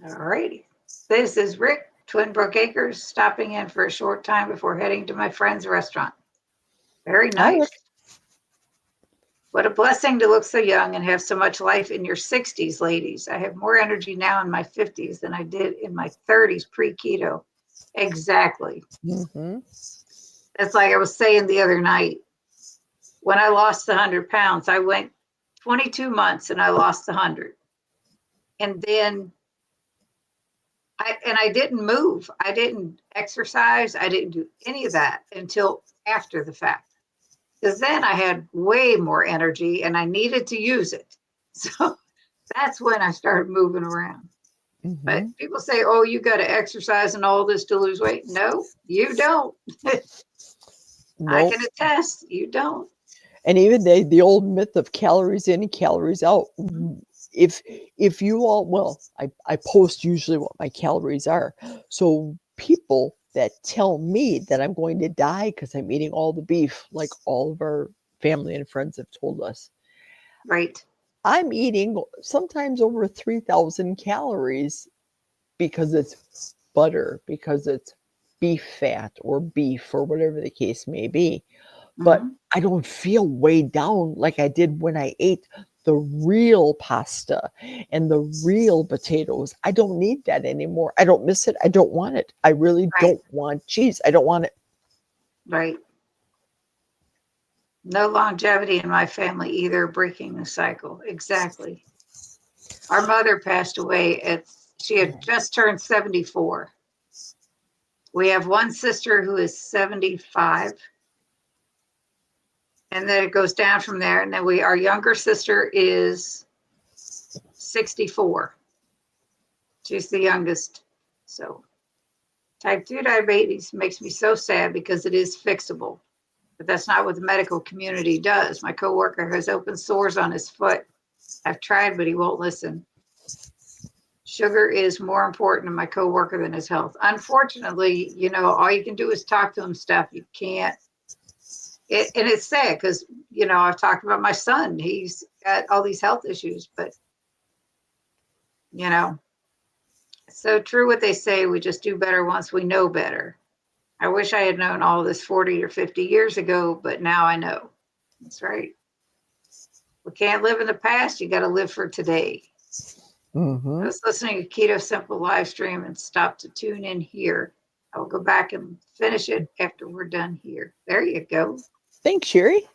All righty. This is Rick, Twin Brook Acres, stopping in for a short time before heading to my friend's restaurant. Very Hi, nice. Rick. What a blessing to look so young and have so much life in your 60s, ladies. I have more energy now in my 50s than I did in my 30s pre-keto. Exactly. Mm-hmm. It's like I was saying the other night. When I lost the 100 pounds, I went 22 months and I lost the 100. And then I didn't move. I didn't exercise. I didn't do any of that until after the fact. Because then I had way more energy and I needed to use it. So that's when I started moving around. But Mm-hmm. people say, oh, you got to exercise and all this to lose weight. No, you don't. I Nope. can attest, you don't. And even the old myth of calories in and calories out. If you all, well, I post usually what my calories are. So people that tell me that I'm going to die because I'm eating all the beef, like all of our family and friends have told us, Right, I'm eating sometimes over 3,000 calories because it's butter, because it's beef fat or beef or whatever the case may be. But mhm, I don't feel weighed down like I did when I ate the real pasta and the real potatoes. I don't need that anymore. I don't miss it. I don't want it. I really right, don't want cheese. I don't want it. right. No longevity in my family either, breaking the cycle. Exactly. Our mother passed away she had just turned 74. We have one sister who is 75, and then it goes down from there. And then our younger sister is 64. She's the youngest. So type 2 diabetes makes me so sad because it is fixable. But that's not what the medical community does. My coworker has open sores on his foot. I've tried, but he won't listen. Sugar is more important to my coworker than his health. Unfortunately, all you can do is talk to him stuff. You can't. And it's sad because, I've talked about my son. He's got all these health issues, but, so true what they say. We just do better once we know better. I wish I had known all this 40 or 50 years ago, but now I know. That's right. We can't live in the past. You got to live for today. I Mm-hmm. was listening to Keto Simple live stream and stopped to tune in here. I will go back and finish it after we're done here. There you go. Thanks, Sherry.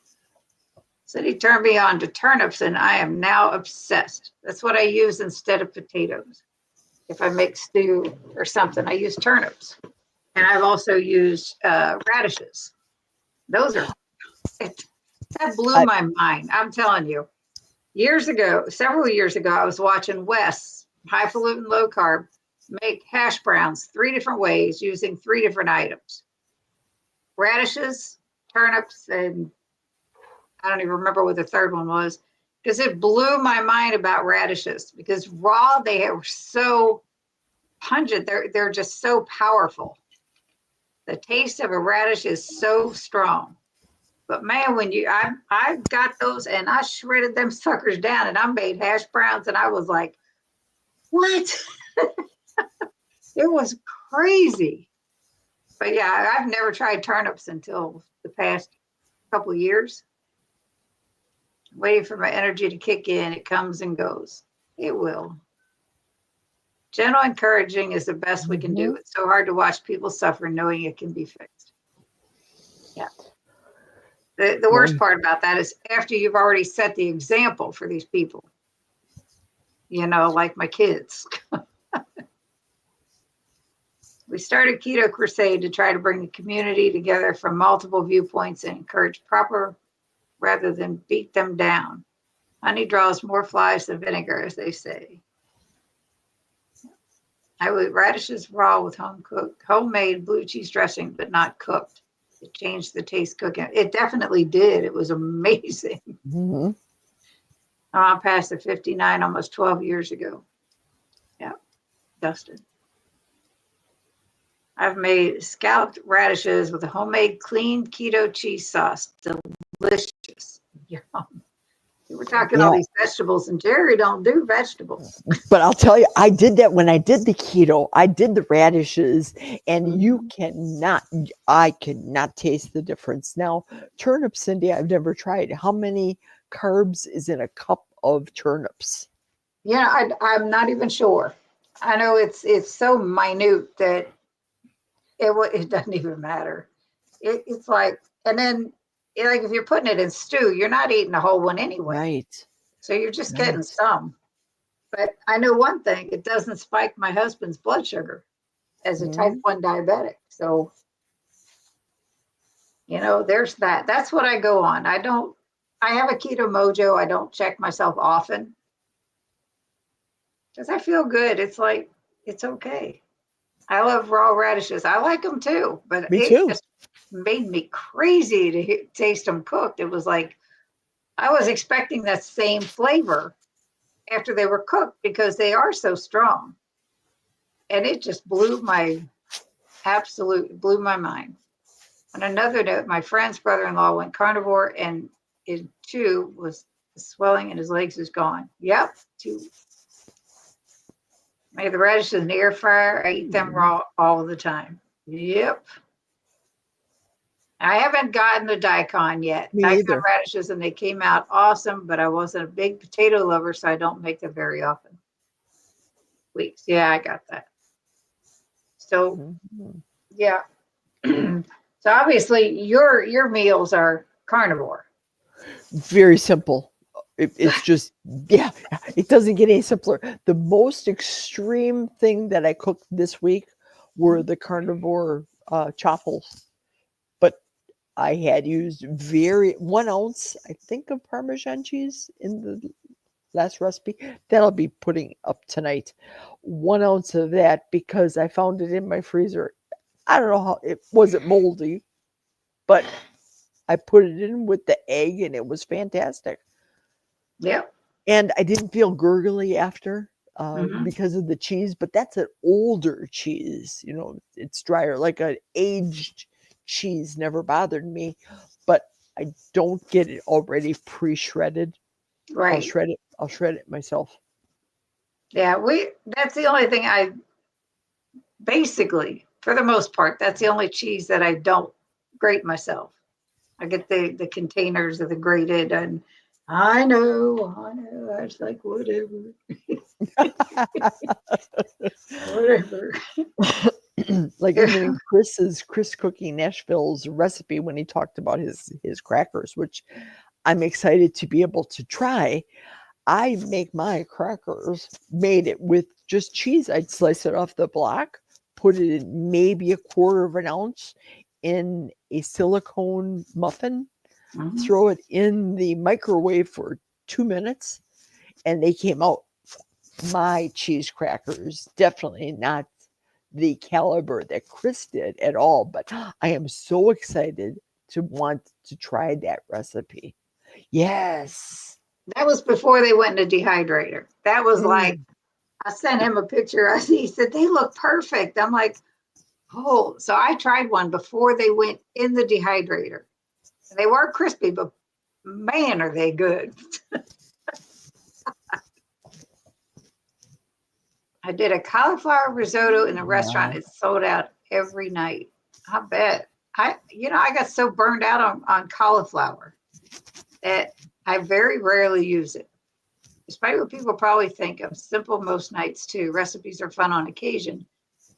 Said he turned me on to turnips, and I am now obsessed. That's what I use instead of potatoes. If I make stew or something, I use turnips. And I've also used radishes. Those are, that blew I, my mind. I'm telling you. Several years ago, I was watching Wes, highfalutin low carb, make hash browns 3 different ways using 3 different items: radishes, turnips, and I don't even remember what the third one was, because it blew my mind about radishes. Because raw, they are so pungent. They're just so powerful. The taste of a radish is so strong. But man, I got those and I shredded them suckers down and I made hash browns and I was like, what? It was crazy. But yeah, I've never tried turnips until the past couple of years. Waiting for my energy to kick in. It comes and goes. It will. Gentle encouraging is the best we can mm-hmm. do. It's so hard to watch people suffer knowing it can be fixed. Yeah. The worst Well, part about that is after you've already set the example for these people, like my kids. We started Keto Crusade to try to bring the community together from multiple viewpoints and encourage proper rather than beat them down. Honey draws more flies than vinegar, as they say. I would eat radishes raw with homemade blue cheese dressing, but not cooked. It changed the taste cooking. It definitely did. It was amazing. Mm-hmm. I passed the 59 almost 12 years ago. Yeah, Dustin. I've made scalloped radishes with a homemade clean keto cheese sauce. Delicious. Yum. We're talking all Yeah. these vegetables, and Geri don't do vegetables. But I'll tell you, I did that when I did the keto. I did the radishes, and I cannot taste the difference. Now, turnips, Cindy, I've never tried. How many carbs is in a cup of turnips? Yeah, I'm not even sure. I know it's so minute that it doesn't even matter. It's like, and then like if you're putting it in stew, you're not eating a whole one anyway. Right. So you're just Right. getting some. But I know one thing, it doesn't spike my husband's blood sugar as a type 1 diabetic. So, there's that. That's what I go on. I have a keto mojo. I don't check myself often because I feel good. It's like, it's okay. I love raw radishes. I like them too, but Me it too. just made me crazy to taste them cooked. It was like I was expecting that same flavor after they were cooked because they are so strong. And it just blew my mind. On another note, my friend's brother-in-law went carnivore, and it too was swelling in his legs is gone. Yep, too. Made the radishes in the air fryer. I eat them raw all the time. Yep. I haven't gotten the daikon yet. Me Daikon either. radishes, and they came out awesome, but I wasn't a big potato lover, so I don't make them very often. Weeks. Yeah, I got that. So, yeah. So obviously your meals are carnivore. Very simple. It's just, yeah, it doesn't get any simpler. The most extreme thing that I cooked this week were the carnivore choffles. But I had used 1 ounce, I think, of Parmesan cheese in the last recipe. That'll be putting up tonight. 1 ounce of that because I found it in my freezer. I don't know how it wasn't moldy, but I put it in with the egg and it was fantastic. Yep. And I didn't feel gurgly after Mhm. because of the cheese, but that's an older cheese. It's drier. Like an aged cheese never bothered me, but I don't get it already pre-shredded. I'll Right. shred it. I'll shred it myself. Yeah, that's the only thing I basically, for the most part, that's the only cheese that I don't grate myself. I get the containers of the grated, and I know. I was like, whatever. Whatever. Like even in Chris Cooking Nashville's recipe when he talked about his crackers, which I'm excited to be able to try. I make my crackers, made it with just cheese. I'd slice it off the block, put it in maybe a quarter of an ounce in a silicone muffin, Mhm. throw it in the microwave for 2 minutes, and they came out. My cheese crackers, definitely not the caliber that Chris did at all, but I am so excited to want to try that recipe. Yes. That was before they went in a dehydrator. That was like, Mm. I sent him a picture. He said, they look perfect. I'm like, oh, so I tried one before they went in the dehydrator. They were crispy, but man, are they good. I did a cauliflower risotto in a restaurant. Wow. It sold out every night. I bet. I got so burned out on cauliflower that I very rarely use it. Despite what people probably think, I'm simple most nights too. Recipes are fun on occasion.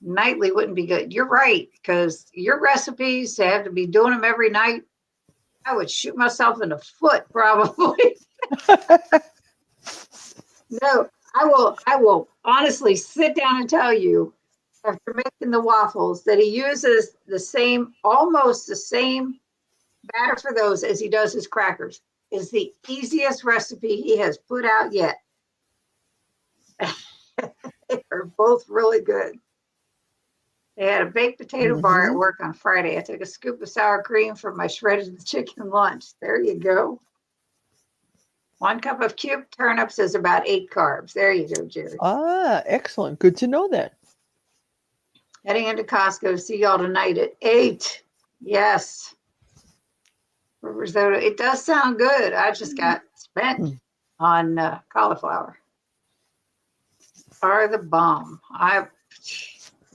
Nightly wouldn't be good. You're right, because your recipes to have to be doing them every night, I would shoot myself in the foot probably. No, I will honestly sit down and tell you after making the waffles that he uses almost the same batter for those as he does his crackers. is the easiest recipe he has put out yet. They are both really good. They had a baked potato bar at work on Friday. I took a scoop of sour cream from my shredded chicken lunch. There you go. 1 cup of cubed turnips is about 8 carbs. There you go, Jerry. Ah, excellent. Good to know that. Heading into Costco. See y'all tonight at 8. Yes. For risotto. It does sound good. I just got spent on cauliflower. Are the bomb.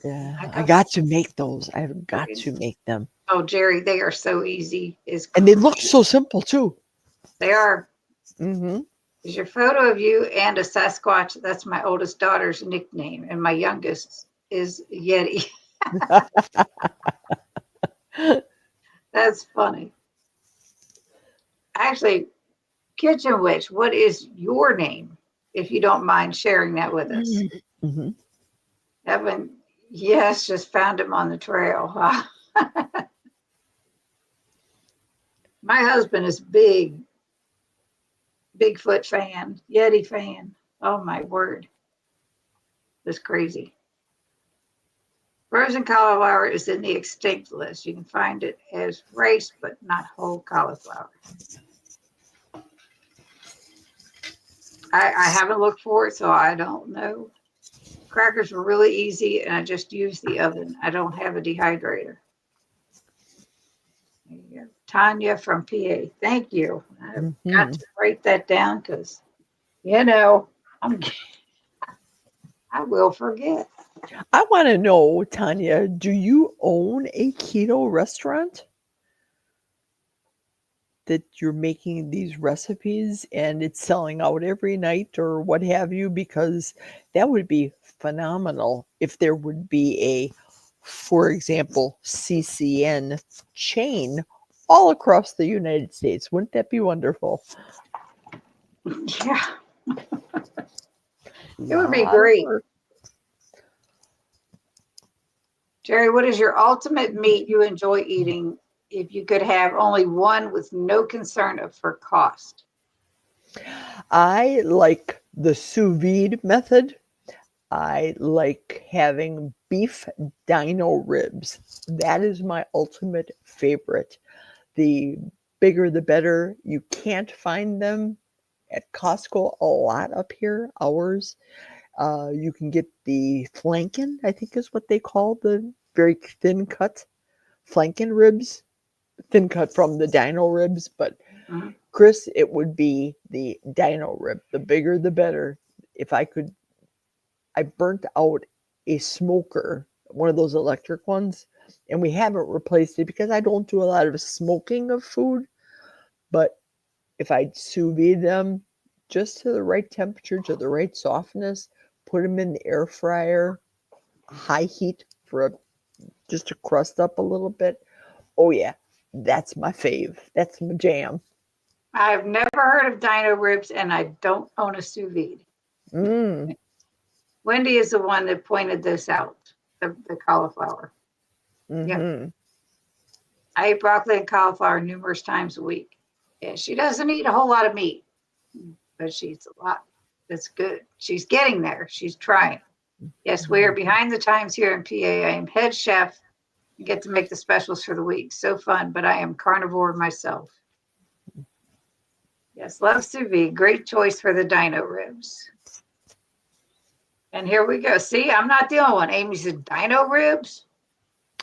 Yeah, I got to make those. I've got to make them. Oh, Jerry, they are so easy. And they look so simple too. They are. Mm-hmm. There's your photo of you and a Sasquatch. That's my oldest daughter's nickname, and my youngest is Yeti. That's funny. Actually, Kitchen Witch, what is your name? If you don't mind sharing that with us. Mm-hmm. Evan, yes, just found him on the trail. My husband is Bigfoot fan, Yeti fan. Oh my word. That's crazy. Frozen cauliflower is in the extinct list. You can find it as rice, but not whole cauliflower. I haven't looked for it, so I don't know. Crackers were really easy, and I just used the oven. I don't have a dehydrator. There you go. Tanya from PA. Thank you. I've got to write that down because, I will forget. I want to know, Tanya, do you own a keto restaurant that you're making these recipes and it's selling out every night or what have you? Because that would be phenomenal if there would be a, for example, CCN chain all across the United States. Wouldn't that be wonderful? Yeah. It would be great. Jerry, what is your ultimate meat you enjoy eating if you could have only one with no concern for cost? I like the sous vide method. I like having beef dino ribs. That is my ultimate favorite. The bigger the better. You can't find them at Costco a lot up here, ours. You can get the flanken, I think is what they call the very thin cut flanken ribs, thin cut from the dino ribs. But Chris, it would be the dino rib. The bigger, the better. If I could, I burnt out a smoker, one of those electric ones, and we haven't replaced it because I don't do a lot of smoking of food. But if I'd sous vide them just to the right temperature, to the right softness, put them in the air fryer, high heat for just to crust up a little bit. Oh yeah, that's my fave. That's my jam. I've never heard of dino ribs, and I don't own a sous vide. Wendy is the one that pointed this out, the cauliflower. Yep. I eat broccoli and cauliflower numerous times a week. Yeah, she doesn't eat a whole lot of meat, but she eats a lot. That's good. She's getting there. She's trying. Yes, we are behind the times here in PA. I am head chef and get to make the specials for the week. So fun, but I am carnivore myself. Yes, love sous vide. Great choice for the dino ribs. And here we go. See, I'm not the only one. Amy said dino ribs.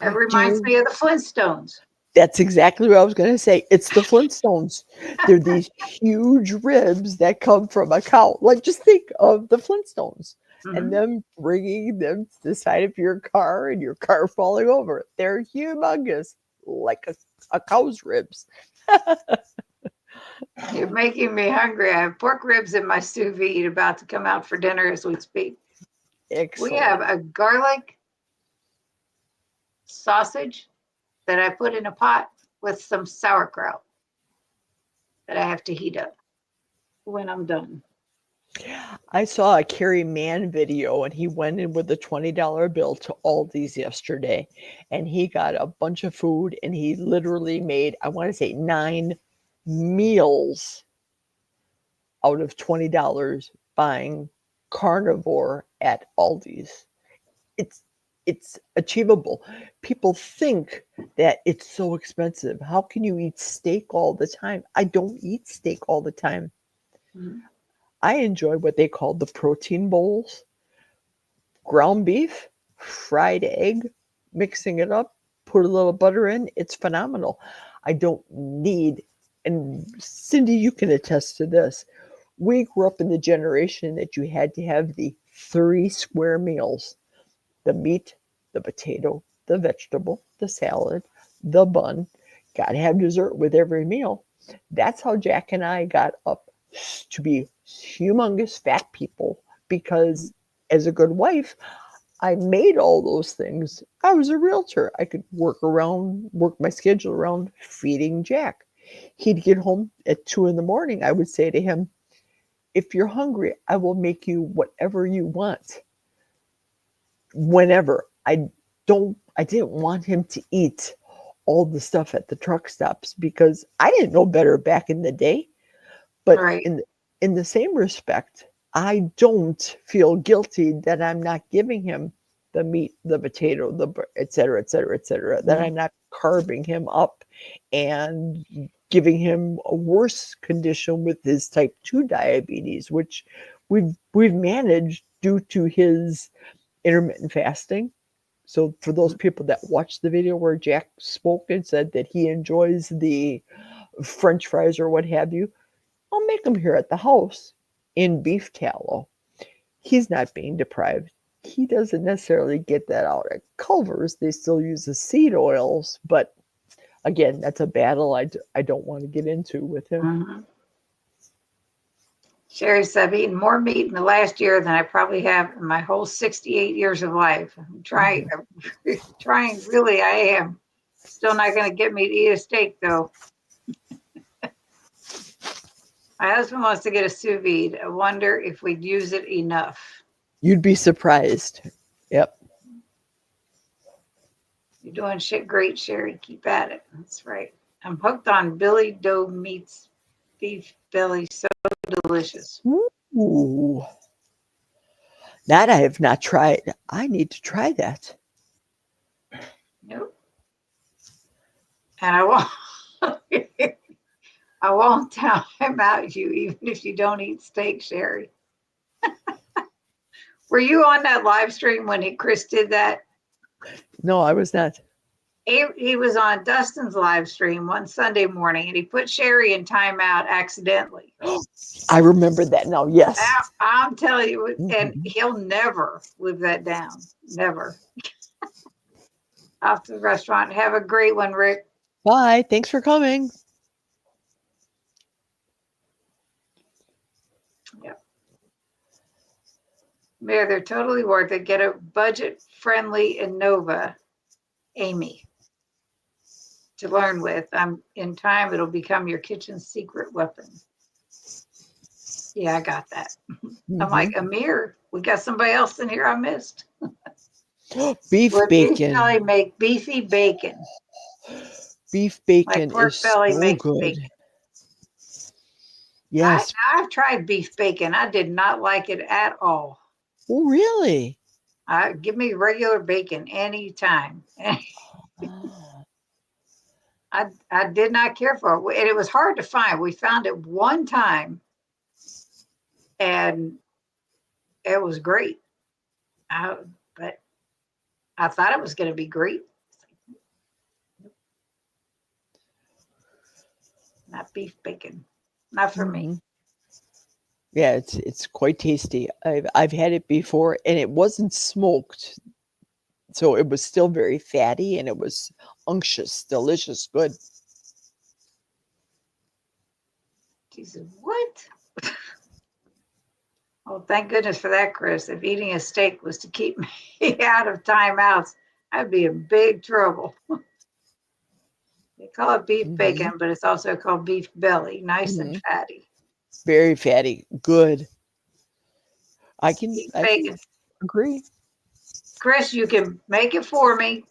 That reminds me of the Flintstones. That's exactly what I was going to say. It's the Flintstones. They're these huge ribs that come from a cow. Like, just think of the Flintstones and them bringing them to the side of your car and your car falling over. They're humongous, like a cow's ribs. You're making me hungry. I have pork ribs in my sous vide about to come out for dinner as we speak. Excellent. We have a garlic sausage that I put in a pot with some sauerkraut that I have to heat up when I'm done. I saw a Kerry Mann video and he went in with a $20 bill to Aldi's yesterday and he got a bunch of food and he literally made, I want to say 9 meals out of $20 buying carnivore at Aldi's. It's it's achievable. People think that it's so expensive. How can you eat steak all the time? I don't eat steak all the time. Mhm. I enjoy what they call the protein bowls, ground beef, fried egg, mixing it up, put a little butter in. It's phenomenal. I don't need, and Cindy, you can attest to this. We grew up in the generation that you had to have the three square meals: the meat, the potato, the vegetable, the salad, the bun. Got to have dessert with every meal. That's how Jack and I got up to be humongous fat people because, as a good wife, I made all those things. I was a realtor. I could work my schedule around feeding Jack. He'd get home at 2 in the morning. I would say to him, if you're hungry, I will make you whatever you want whenever. I didn't want him to eat all the stuff at the truck stops because I didn't know better back in the day. But Right. in the same respect, I don't feel guilty that I'm not giving him the meat, the potato, et cetera, et cetera, et cetera, that Mhm. I'm not carving him up and giving him a worse condition with his type 2 diabetes, which we've managed due to his intermittent fasting. So for those people that watched the video where Jack spoke and said that he enjoys the French fries or what have you, I'll make them here at the house in beef tallow. He's not being deprived. He doesn't necessarily get that out at Culver's. They still use the seed oils, but again, that's a battle I don't want to get into with him. Mhm. Sherry said, I've eaten more meat in the last year than I probably have in my whole 68 years of life. I'm trying, really, I am. Still not going to get me to eat a steak, though. My husband wants to get a sous vide. I wonder if we'd use it enough. You'd be surprised. Yep. You're doing shit great, Sherry. Keep at it. That's right. I'm hooked on Billy Doe Meat's beef belly. So delicious. Ooh. That I have not tried. I need to try that. Nope. And I won't, I won't time out you, even if you don't eat steak, Sherry. Were you on that live stream when Chris did that? No, I was not. He was on Dustin's live stream one Sunday morning, and he put Sherry in timeout accidentally. I remember that now. Yes. I'm telling you, and Mhm. he'll never live that down. Never. Off to the restaurant. Have a great one, Rick. Bye. Thanks for coming. Yeah. Yeah, they're totally worth it. Get a budget-friendly Innova, Amy, to learn with. In time, it'll become your kitchen secret weapon. Yeah, I got that. I'm like, Amir, we got somebody else in here I missed. Beef Would beef bacon. belly make beefy bacon? Beef Like bacon pork is belly so makes good. bacon. Yes. I've tried beef bacon. I did not like it at all. Oh, really? Give me regular bacon anytime. I did not care for it. And it was hard to find. We found it one time and it was great. But I thought it was going to be great. Not beef bacon. Not for me. Mhm. Yeah, it's quite tasty. I've had it before and it wasn't smoked. So it was still very fatty and it was unctuous, delicious, good. She said, what? Oh, thank goodness for that, Chris. If eating a steak was to keep me out of timeouts, I'd be in big trouble. They call it beef Mhm. bacon, but it's also called beef belly, nice and Mhm. fatty. Very fatty, good. Beef I can bacon. agree. Chris, you can make it for me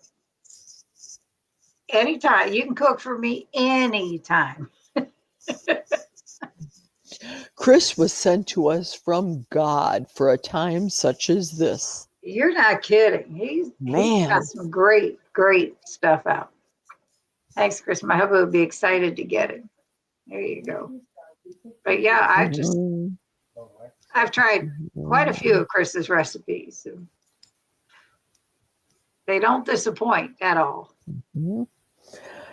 anytime. You can cook for me anytime. Chris was sent to us from God for a time such as this. You're not kidding. He's got Man. some great, great stuff out. Thanks, Chris. My hubby would be excited to get it. There you go. But yeah, Mhm. I've tried quite a few of Chris's recipes. They don't disappoint at all. Mhm.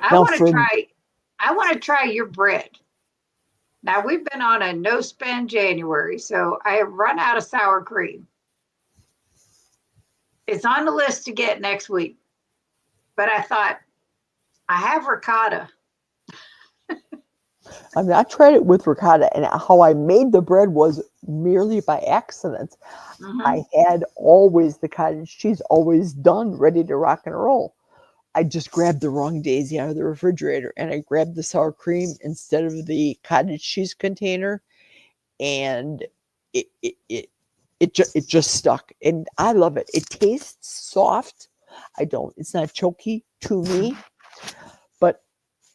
I Now want to for try. I want to try your bread. Now we've been on a no spend January, so I have run out of sour cream. It's on the list to get next week, but I thought I have ricotta. I tried it with ricotta, and how I made the bread was merely by accident. Mm-hmm. I had always the cottage cheese always done, ready to rock and roll. I just grabbed the wrong daisy out of the refrigerator, and I grabbed the sour cream instead of the cottage cheese container, and it it it it just stuck, and I love it. It tastes soft. I don't. It's not choky to me, but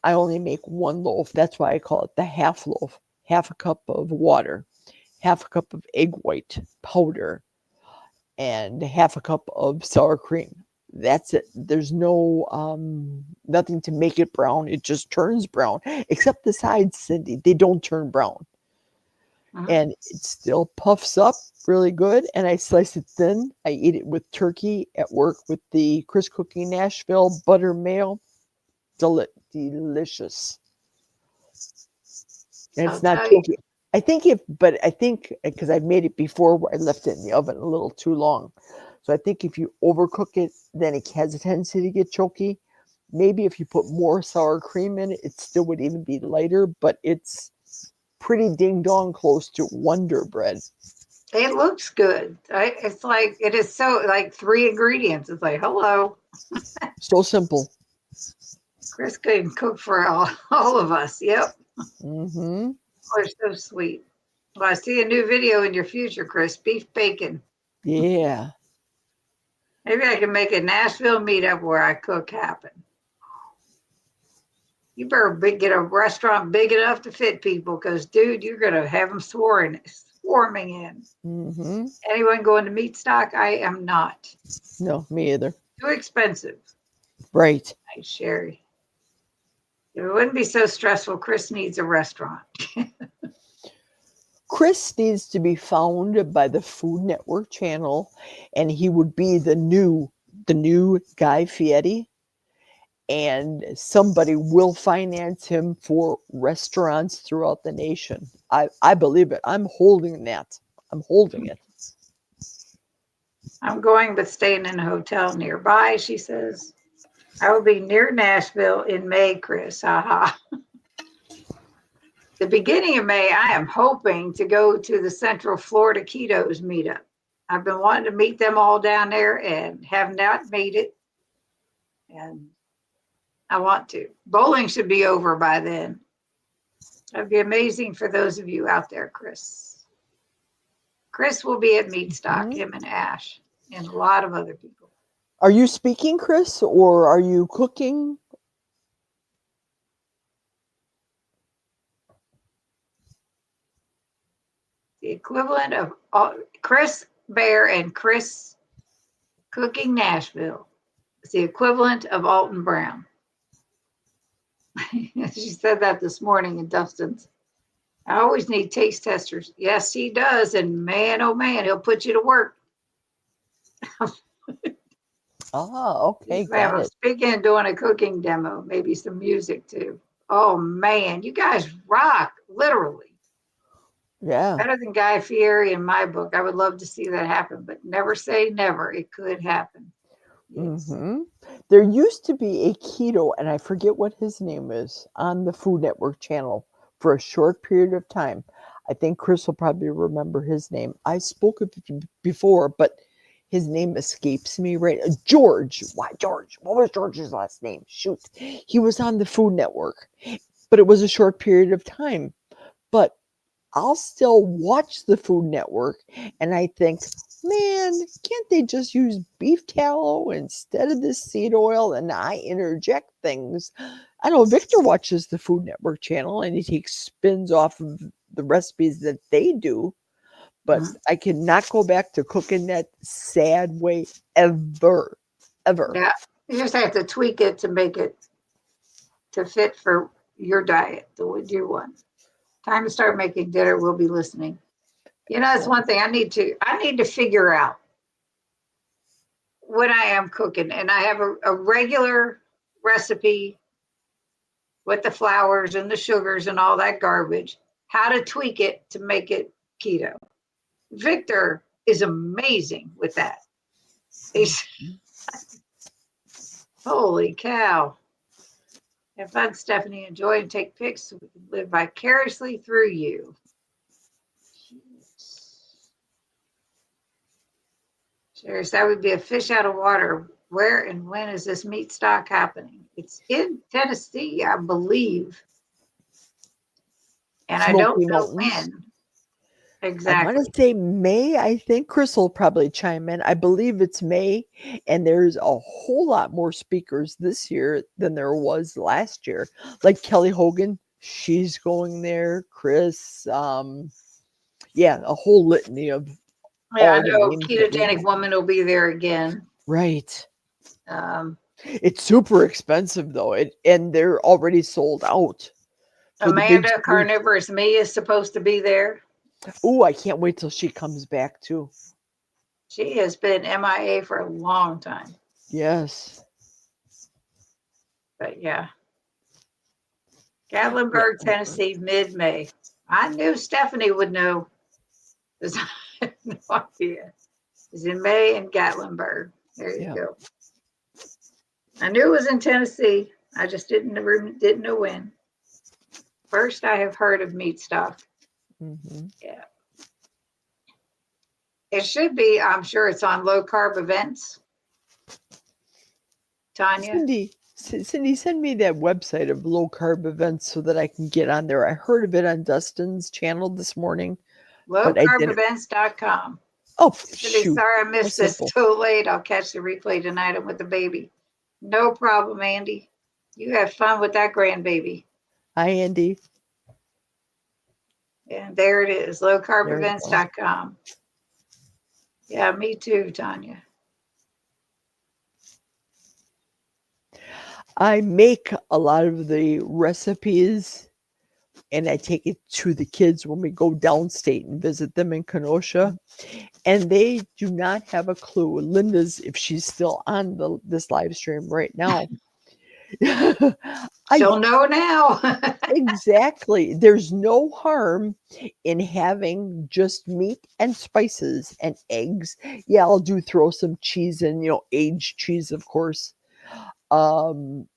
I only make one loaf. That's why I call it the half loaf. Half a cup of water, half a cup of egg white powder, and half a cup of sour cream. That's it. There's no nothing to make it brown. It just turns brown. Except the sides, Cindy, they don't turn brown. Mm-hmm. And it still puffs up really good. And I slice it thin. I eat it with turkey at work with the Chris Cooking Nashville butter mayo. Delicious. And I'll it's not tell you. choky. I think because I've made it before where I left it in the oven a little too long. So I think if you overcook it, then it has a tendency to get choky. Maybe if you put more sour cream in it, it still would even be lighter, but it's pretty ding dong close to Wonder Bread. It looks good. It's like it is so like three ingredients. It's like hello, So simple. Chris can cook for all of us. Yep, Hmm. oh, they're so sweet. Well, I see a new video in your future, Chris. Beef bacon. Yeah. Maybe I can make a Nashville meetup where I cook happen. You better get a restaurant big enough to fit people, because dude, you're gonna have them swarming in. Hmm. Anyone going to meat stock? I am not. No, me either. Too expensive. Right. Hey, Sherry. If it wouldn't be so stressful, Chris needs a restaurant. Chris needs to be found by the Food Network channel, and he would be the new Guy Fieri, and somebody will finance him for restaurants throughout the nation. I believe it. I'm holding that. I'm holding it. I'm going, but staying in a hotel nearby, she says. I will be near Nashville in May, Chris. Haha. The beginning of May, I am hoping to go to the Central Florida Ketos meetup. I've been wanting to meet them all down there and have not made it. And I want to. Bowling should be over by then. That'd be amazing for those of you out there, Chris. Chris will be at Meatstock, Mhm. him and Ash, and a lot of other people. Are you speaking, Chris, or are you cooking? The equivalent of Chris Bear and Chris Cooking Nashville. It's the equivalent of Alton Brown. She said that this morning in Dustin's. I always need taste testers. Yes, he does. And man, oh man, he'll put you to work. Ah, okay, got it. Speaking of doing a cooking demo, maybe some music too. Oh man, you guys rock, literally. Yeah. Better than Guy Fieri in my book. I would love to see that happen, but never say never. It could happen. Yes. Hmm. There used to be a keto, and I forget what his name is, on the Food Network channel for a short period of time. I think Chris will probably remember his name. I spoke of it before, but his name escapes me right. George. Why George? What was George's last name? Shoot. He was on the Food Network, but it was a short period of time. But I'll still watch the Food Network, and I think, man, can't they just use beef tallow instead of this seed oil? And I interject things. I know Victor watches the Food Network channel, and he takes spins off of the recipes that they do, but Mhm. I cannot go back to cooking that sad way ever, ever. Yeah, you just have to tweak it to make it to fit for your diet, the way you want. Time to start making dinner. We'll be listening. You know, that's one thing I need to figure out when I am cooking, and I have a regular recipe with the flours and the sugars and all that garbage, how to tweak it to make it keto. Victor is amazing with that. He's holy cow. Have fun, Stephanie. Enjoy and take pics so we can live vicariously through you. Cheers. That would be a fish out of water. Where and when is this meat stock happening? It's in Tennessee, I believe. And I don't Smoky know Mountains. when I want to exactly. say May. I think Chris will probably chime in. I believe it's May, and there's a whole lot more speakers this year than there was last year. Like Kelly Hogan, she's going there. Chris, yeah, a whole litany of Yeah, I all the know names that we Ketogenic know. Woman will be there again. Right. Um, It's super expensive though, and they're already sold out for the big Amanda suite. Carnivorous Me is supposed to be there. Oh, I can't wait till she comes back too. She has been MIA for a long time. Yes. But yeah, Yeah. Gatlinburg, Tennessee, mid-May. I knew Stephanie would know. 'Cause I had no idea. It's in May in Gatlinburg. There you Yeah. go. I knew it was in Tennessee. I just didn't know when. First, I have heard of meat stock. Mm-hmm. Yeah, it should be. I'm sure it's on low carb events. Tanya, Cindy, send me that website of low carb events so that I can get on there. I heard of it on Dustin's channel this morning, but I didn't. lowcarbevents.com. Oh, Cindy, shoot. sorry I How missed this simple. too late. I'll catch the replay tonight. I'm with the baby. No problem, Andy. You have fun with that grandbaby. Hi, Andy. And there it is, There you go. lowcarbevents.com. Yeah, me too, Tanya. I make a lot of the recipes and I take it to the kids when we go downstate and visit them in Kenosha. And they do not have a clue. Linda's, if she's still on this live stream right now, I She'll know now. exactly. There's no harm in having just meat and spices and eggs. Yeah, I'll throw some cheese in, aged cheese, of course. And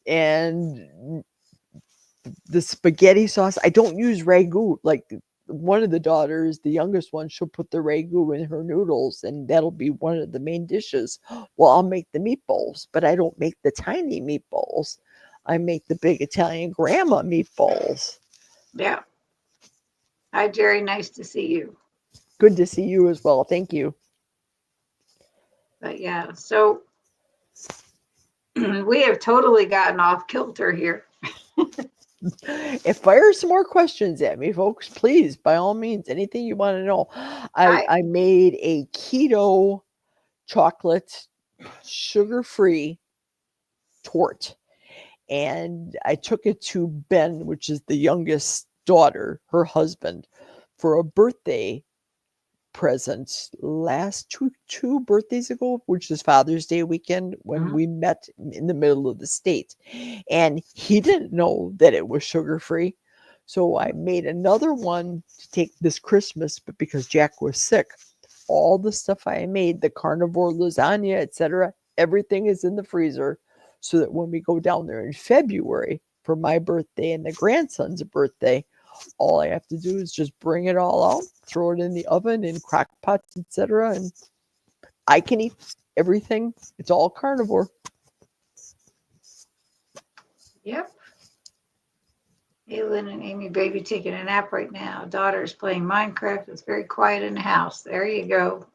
the spaghetti sauce, I don't use ragu. Like one of the daughters, the youngest one, she'll put the ragu in her noodles, and that'll be one of the main dishes. Well, I'll make the meatballs, but I don't make the tiny meatballs. I make the big Italian grandma meatballs. Yeah. Hi, Geri. Nice to see you. Good to see you as well. Thank you. But yeah, so we have totally gotten off kilter here. If fire some more questions at me, folks, please, by all means, anything you want to know. I made a keto chocolate sugar-free tort, and I took it to Ben, which is the youngest daughter, her husband, for a birthday present last two birthdays ago, which is Father's Day weekend, when we met in the middle of the state. And he didn't know that it was sugar-free. So I made another one to take this Christmas, but because Jack was sick, all the stuff I made, the carnivore lasagna, etc., everything is in the freezer so that when we go down there in February for my birthday and the grandson's birthday, all I have to do is just bring it all out, throw it in the oven in crock pots, etc., and I can eat everything. It's all carnivore. Yep. Aylin and Amy baby taking a nap right now. Daughter's playing Minecraft. It's very quiet in the house. There you go.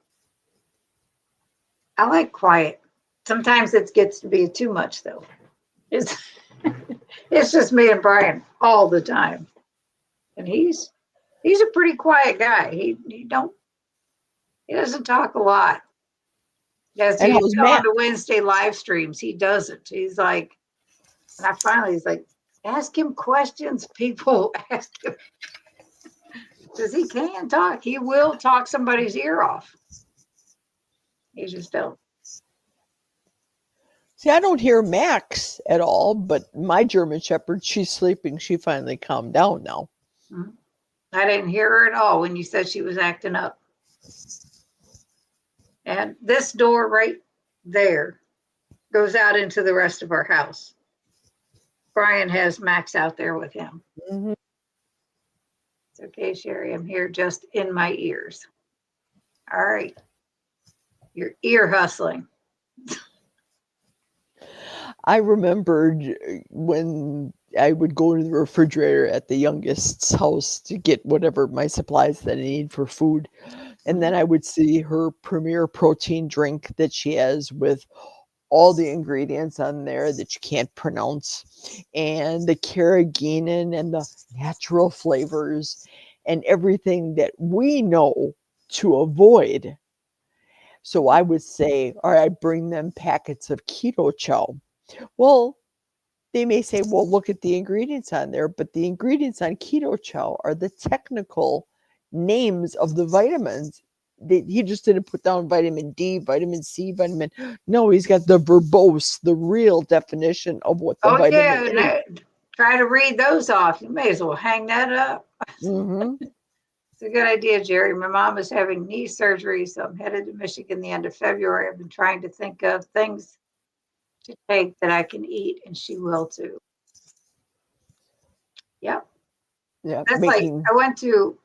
I like quiet. Sometimes it gets to be too much though. It's just me and Brian all the time. And he's He's a pretty quiet guy. He doesn't talk a lot. As And you how's go on Matt? the Wednesday live streams, he doesn't. He's like, and I finally, he's like, ask him questions. People ask him because he can talk. He will talk somebody's ear off. He just don't. See, I don't hear Max at all, but my German Shepherd, she's sleeping. She finally calmed down now. Mhm. I didn't hear her at all when you said she was acting up. And this door right there goes out into the rest of our house. Brian has Max out there with him. Mhm. It's okay, Sherry. I'm here just in my ears. All right. You're ear hustling. I remembered when I would go to the refrigerator at the youngest's house to get whatever my supplies that I need for food. And then I would see her premier protein drink that she has with all the ingredients on there that you can't pronounce, and the carrageenan and the natural flavors and everything that we know to avoid. So I would say, all right, bring them packets of keto chow. Well, they may say, well, look at the ingredients on there, but the ingredients on keto chow are the technical names of the vitamins. He just didn't put down vitamin D, vitamin C, vitamin. No, he's got the verbose, the real definition of what the Oh, vitamin yeah. is. Try to read those off. You may as well hang that up. Hmm. It's a good idea, Jerry. My mom is having knee surgery, so I'm headed to Michigan the end of February. I've been trying to think of things to take that I can eat, and she will too. Yep. Yeah, That's like making. I went to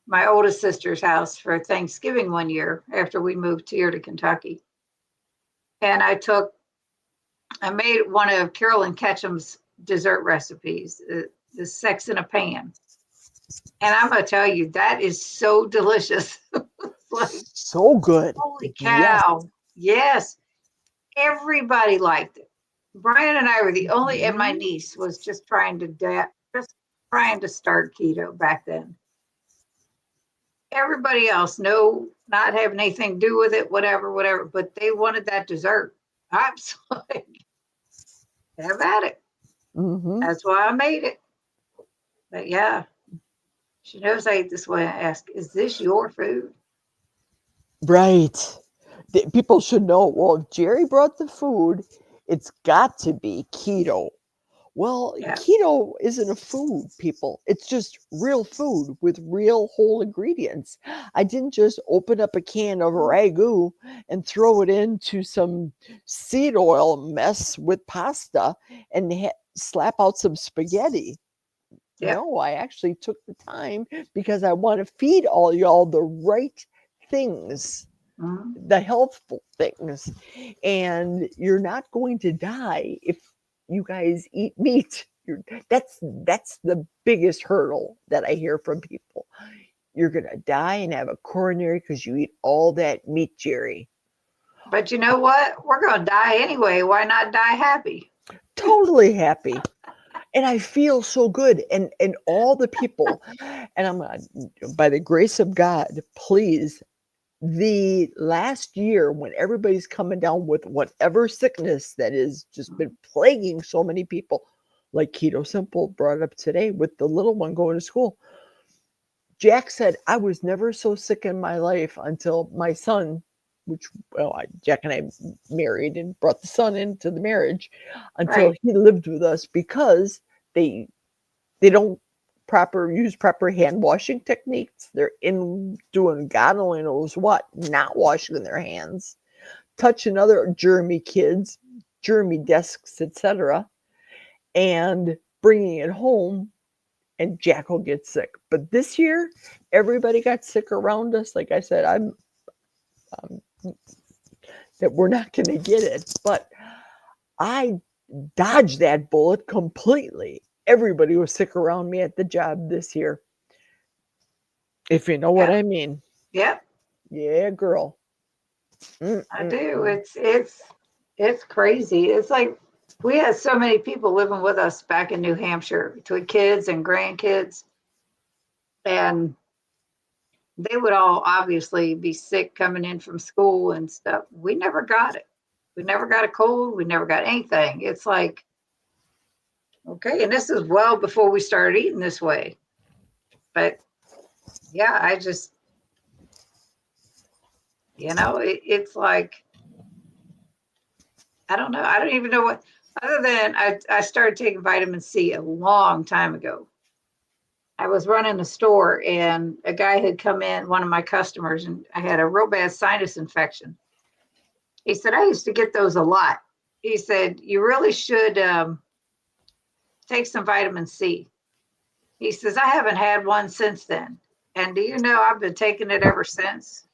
my oldest sister's house for Thanksgiving one year after we moved here to Kentucky. And I made one of Carolyn Ketchum's dessert recipes, the sex in a pan. And I'm gonna tell you, that is so delicious. It's like, So good. holy Yes. cow. Yes. Everybody liked it. Brian and I were the only, and my Mhm. niece was just just trying to start keto back then. Everybody else, no, not having anything to do with it, whatever, but they wanted that dessert. I'm like, have at it. Mhm. That's why I made it. But yeah, she knows I eat this way. I ask, is this your food? Right. People should know, well, if Jerry brought the food, it's got to be keto. Well, Yeah. keto isn't a food, people. It's just real food with real whole ingredients. I didn't just open up a can of ragu and throw it into some seed oil mess with pasta and slap out some spaghetti. Yep. No, I actually took the time because I want to feed all y'all the right things, Mhm. the healthful things. And you're not going to die if you guys eat meat. That's the biggest hurdle that I hear from people. You're gonna die and have a coronary because you eat all that meat, Jerry. But you know what? We're going to die anyway. Why not die happy? Totally happy. And I feel so good. And all the people, and I'm by the grace of God, please, the last year when everybody's coming down with whatever sickness that has just been plaguing so many people, like Keto Simple brought up today with the little one going to school. Jack said, I was never so sick in my life until my son, which, well, Jack and I married and brought the son into the marriage, until Right. he lived with us because they don't use proper hand washing techniques. They're in doing God only knows what, not washing their hands, touching other germy kids, germy desks, etc., and bringing it home. And Jack will get sick. But this year, everybody got sick around us. Like I said, I'm that we're not going to get it, but I dodged that bullet completely. Everybody was sick around me at the job this year, if you know what Yep. I mean. Yep. Yeah, girl. I do. Mm-mm-mm. It's crazy. It's like we had so many people living with us back in New Hampshire between kids and grandkids. And they would all obviously be sick coming in from school and stuff. We never got it. We never got a cold. We never got anything. It's like, okay. And this is well before we started eating this way. But yeah, I just, it's like, I don't know. I don't even know what, other than I started taking vitamin C a long time ago. I was running a store and a guy had come in, one of my customers, and I had a real bad sinus infection. He said, I used to get those a lot. He said, you really should take some vitamin C. He says, I haven't had one since then. And do you know, I've been taking it ever since.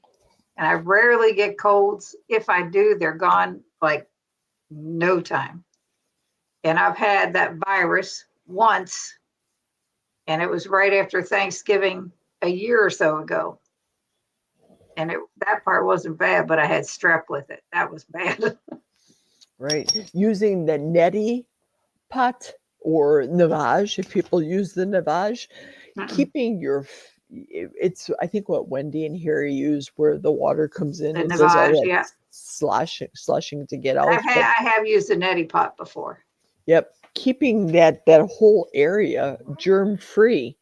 And I rarely get colds. If I do, they're gone like no time. And I've had that virus once, and it was right after Thanksgiving a year or so ago. And that part wasn't bad, but I had strep with it. That was bad. Right. Using the neti pot or navage, if people use the navage, keeping it's, I think what Wendy and Harry use, where the water comes in The and does all navage, that yeah. slushing to get out. I have used a neti pot before. Yep. Keeping that whole area germ free.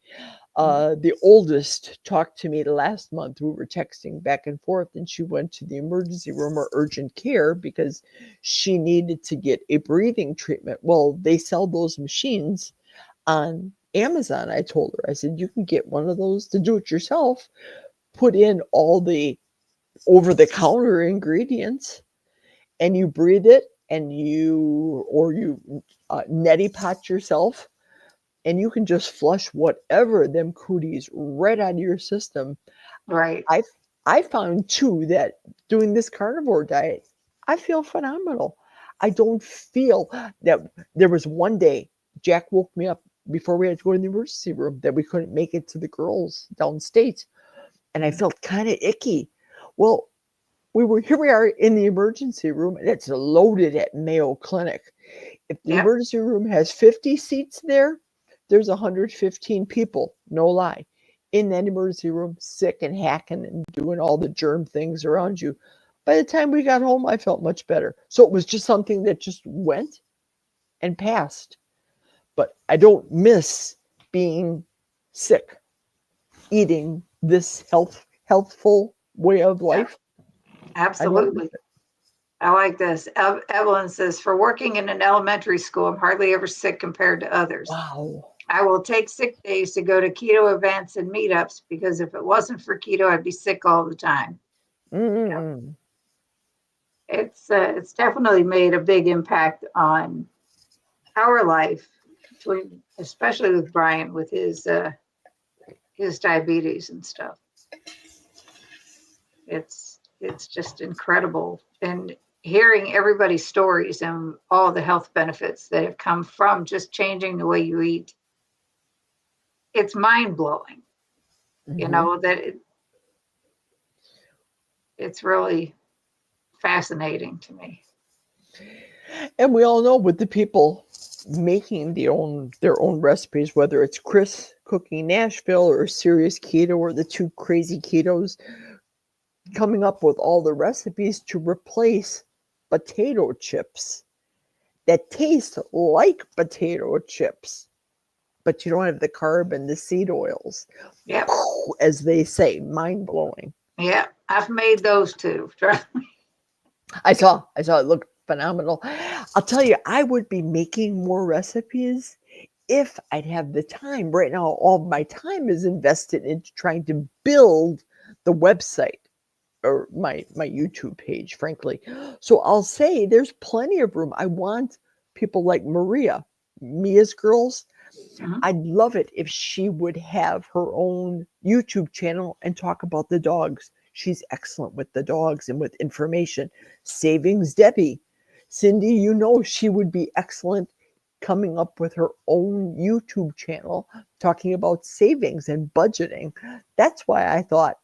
The oldest talked to me last month. We were texting back and forth, and she went to the emergency room or urgent care because she needed to get a breathing treatment. Well, they sell those machines on Amazon. I told her, I said, you can get one of those to do it yourself, put in all the over the counter ingredients, and you breathe it, and you neti pot yourself, and you can just flush whatever them cooties right out of your system. Right. I found too that doing this carnivore diet, I feel phenomenal. I don't feel that. There was one day Jack woke me up before we had to go to the emergency room that we couldn't make it to the girls downstate, and I felt kind of icky. Well, here we are in the emergency room, and it's loaded at Mayo Clinic. If the emergency room has 50 seats there's 115 people, no lie, in that emergency room, sick and hacking and doing all the germ things around you. By the time we got home, I felt much better. So it was just something that just went and passed. But I don't miss being sick, eating this healthful way of life. Absolutely. I like this. Evelyn says, for working in an elementary school, I'm hardly ever sick compared to others. Wow. I will take sick days to go to keto events and meetups because if it wasn't for keto, I'd be sick all the time. Mm-hmm. It's definitely made a big impact on our life, especially with Brian with his diabetes and stuff. It's just incredible, and hearing everybody's stories and all the health benefits that have come from just changing the way you eat. It's mind blowing, that it's really fascinating to me. And we all know with the people making their own recipes, whether it's Chris Cooking Nashville or Serious Keto or the two crazy ketos, coming up with all the recipes to replace potato chips that taste like potato chips, but you don't have the carb and the seed oils. Yeah. As they say, mind blowing. Yeah, I've made those too. I saw it looked phenomenal. I'll tell you, I would be making more recipes if I'd have the time. Right now, all my time is invested into trying to build the website or my YouTube page, frankly. So I'll say there's plenty of room. I want people like Mia's Girls. Mhm. I'd love it if she would have her own YouTube channel and talk about the dogs. She's excellent with the dogs and with information. Savings Debbie. Cindy, she would be excellent coming up with her own YouTube channel talking about savings and budgeting. That's why I thought,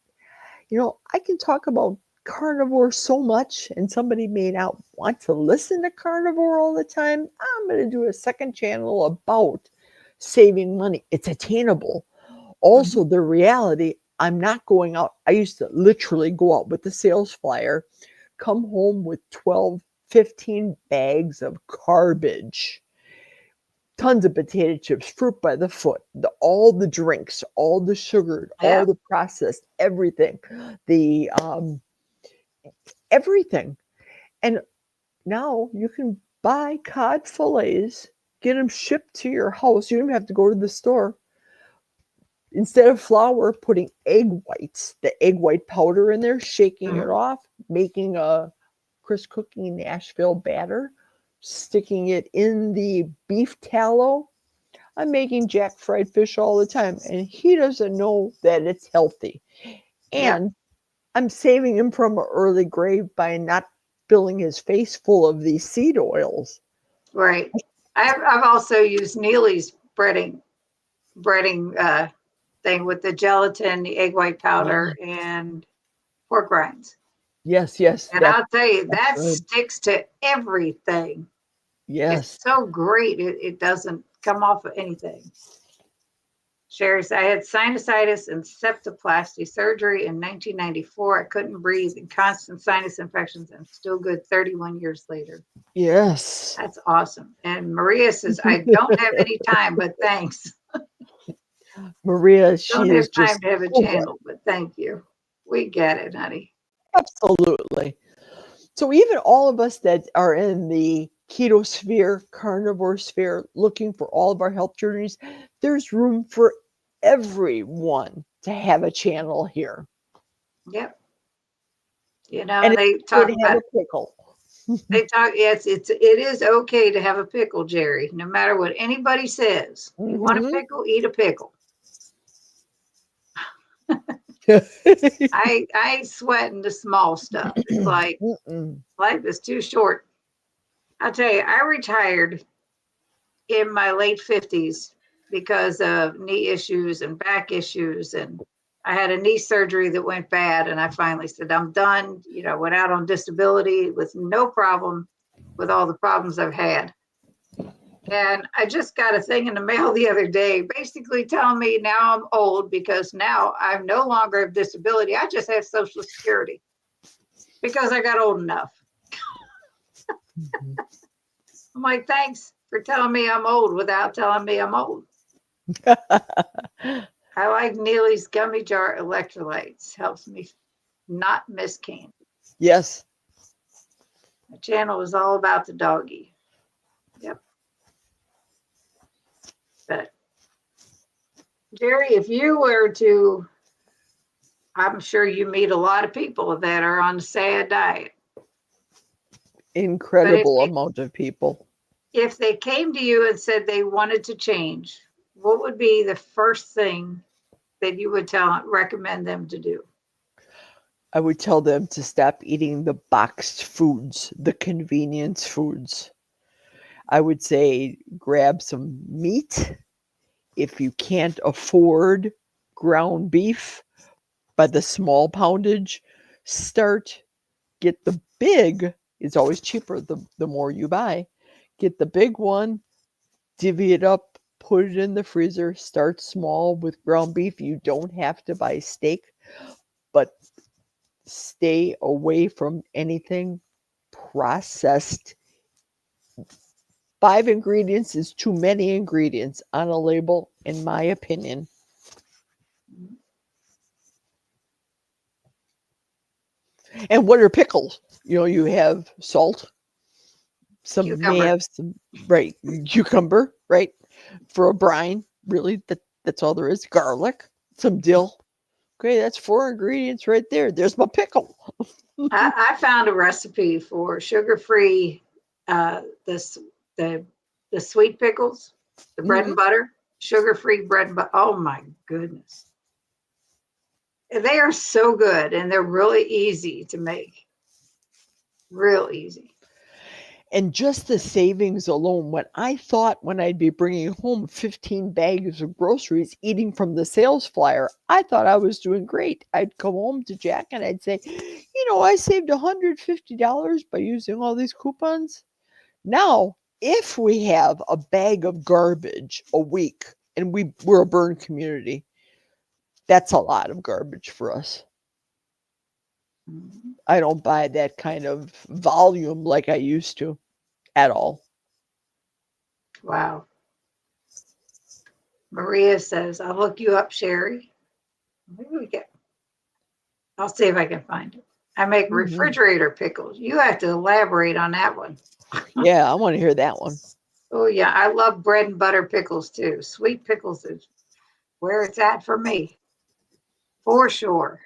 I can talk about carnivore so much, and somebody may not want to listen to carnivore all the time. I'm going to do a second channel about saving money. It's attainable. Also, the reality, I'm not going out. I used to literally go out with the sales flyer, come home with 12, 15 bags of garbage, tons of potato chips, fruit by the foot, all the drinks, all the sugar, Yeah. all the processed, everything, the everything. And now you can buy cod fillets, get them shipped to your house. You don't even have to go to the store. Instead of flour, putting egg whites, the egg white powder in there, shaking it Mhm. off, making a Chris Cooking Nashville batter, sticking it in the beef tallow. I'm making Jack fried fish all the time, and he doesn't know that it's healthy. Yep. And I'm saving him from an early grave by not filling his face full of these seed oils. Right. I've also used Neely's breading thing with the gelatin, the egg white powder, and pork rinds. Yes, yes, And I'll tell you, that's that good. sticks to everything. It's Yes. so great. It doesn't come off of anything. Sherry said, I had sinusitis and septoplasty surgery in 1994. I couldn't breathe and constant sinus infections. I'm still good 31 years later. Yes. That's awesome. And Maria says, I don't have any time, but thanks. Maria, she Don't is have time just to have a so good. channel, but thank you. We get it, honey. Absolutely. So even all of us that are in the keto sphere, carnivore sphere, looking for all of our health journeys, there's room for everyone to have a channel here. Yep. And And it's they okay talk to have about a pickle. yes, it is okay to have a pickle, Jerry. No matter what anybody says. You want a Mhm. pickle, eat a pickle. I ain't sweating the small stuff. It's like Mm-mm. life is too short. I'll tell you, I retired in my late 50s because of knee issues and back issues. And I had a knee surgery that went bad. And I finally said, I'm done. Went out on disability with no problem with all the problems I've had. And I just got a thing in the mail the other day, basically telling me now I'm old because now I'm no longer have disability. I just have Social Security because I got old enough. I'm like, thanks for telling me I'm old without telling me I'm old. I like Neely's gummy jar electrolytes. Helps me not miss candy. Yes. The channel is all about the doggy. Yep. But Jerry, if you were to, I'm sure you meet a lot of people that are on a sad diet. But if Incredible they amount of people. if they came to you and said they wanted to change, what would be the first thing that you would recommend them to do? I would tell them to stop eating the boxed foods, the convenience foods. I would say grab some meat. If you can't afford ground beef by the small poundage, get the big. It's always cheaper the more you buy. Get the big one, divvy it up, put it in the freezer, start small with ground beef. You don't have to buy steak, but stay away from anything processed. 5 ingredients is too many ingredients on a label, in my opinion. And what are pickles? You have salt, some may Cucumber. have some, right, cucumber, right, for a brine. Really, that's all there is. Garlic, some dill. Okay, that's 4 ingredients right there. There's my pickle. I found a recipe for sugar-free this the sweet pickles, the bread Hmm. and butter, sugar-free bread and butter. Oh my goodness. They are so good and they're really easy to make. Real easy. And just the savings alone, when I'd be bringing home 15 bags of groceries eating from the sales flyer, I thought I was doing great. I'd come home to Jack and I'd say, I saved $150 by using all these coupons. Now, if we have a bag of garbage a week, and we're a burn community, That's a lot of garbage for us. Mhm. I don't buy that kind of volume like I used to at all. Wow. Maria says, I'll look you up, Sherry. Maybe we get, I'll see if I can find it. I make Mhm. refrigerator pickles. You have to elaborate on that one. Yeah, I want to hear that one. Oh, yeah. I love bread and butter pickles too. Sweet pickles is where it's at for me, for sure.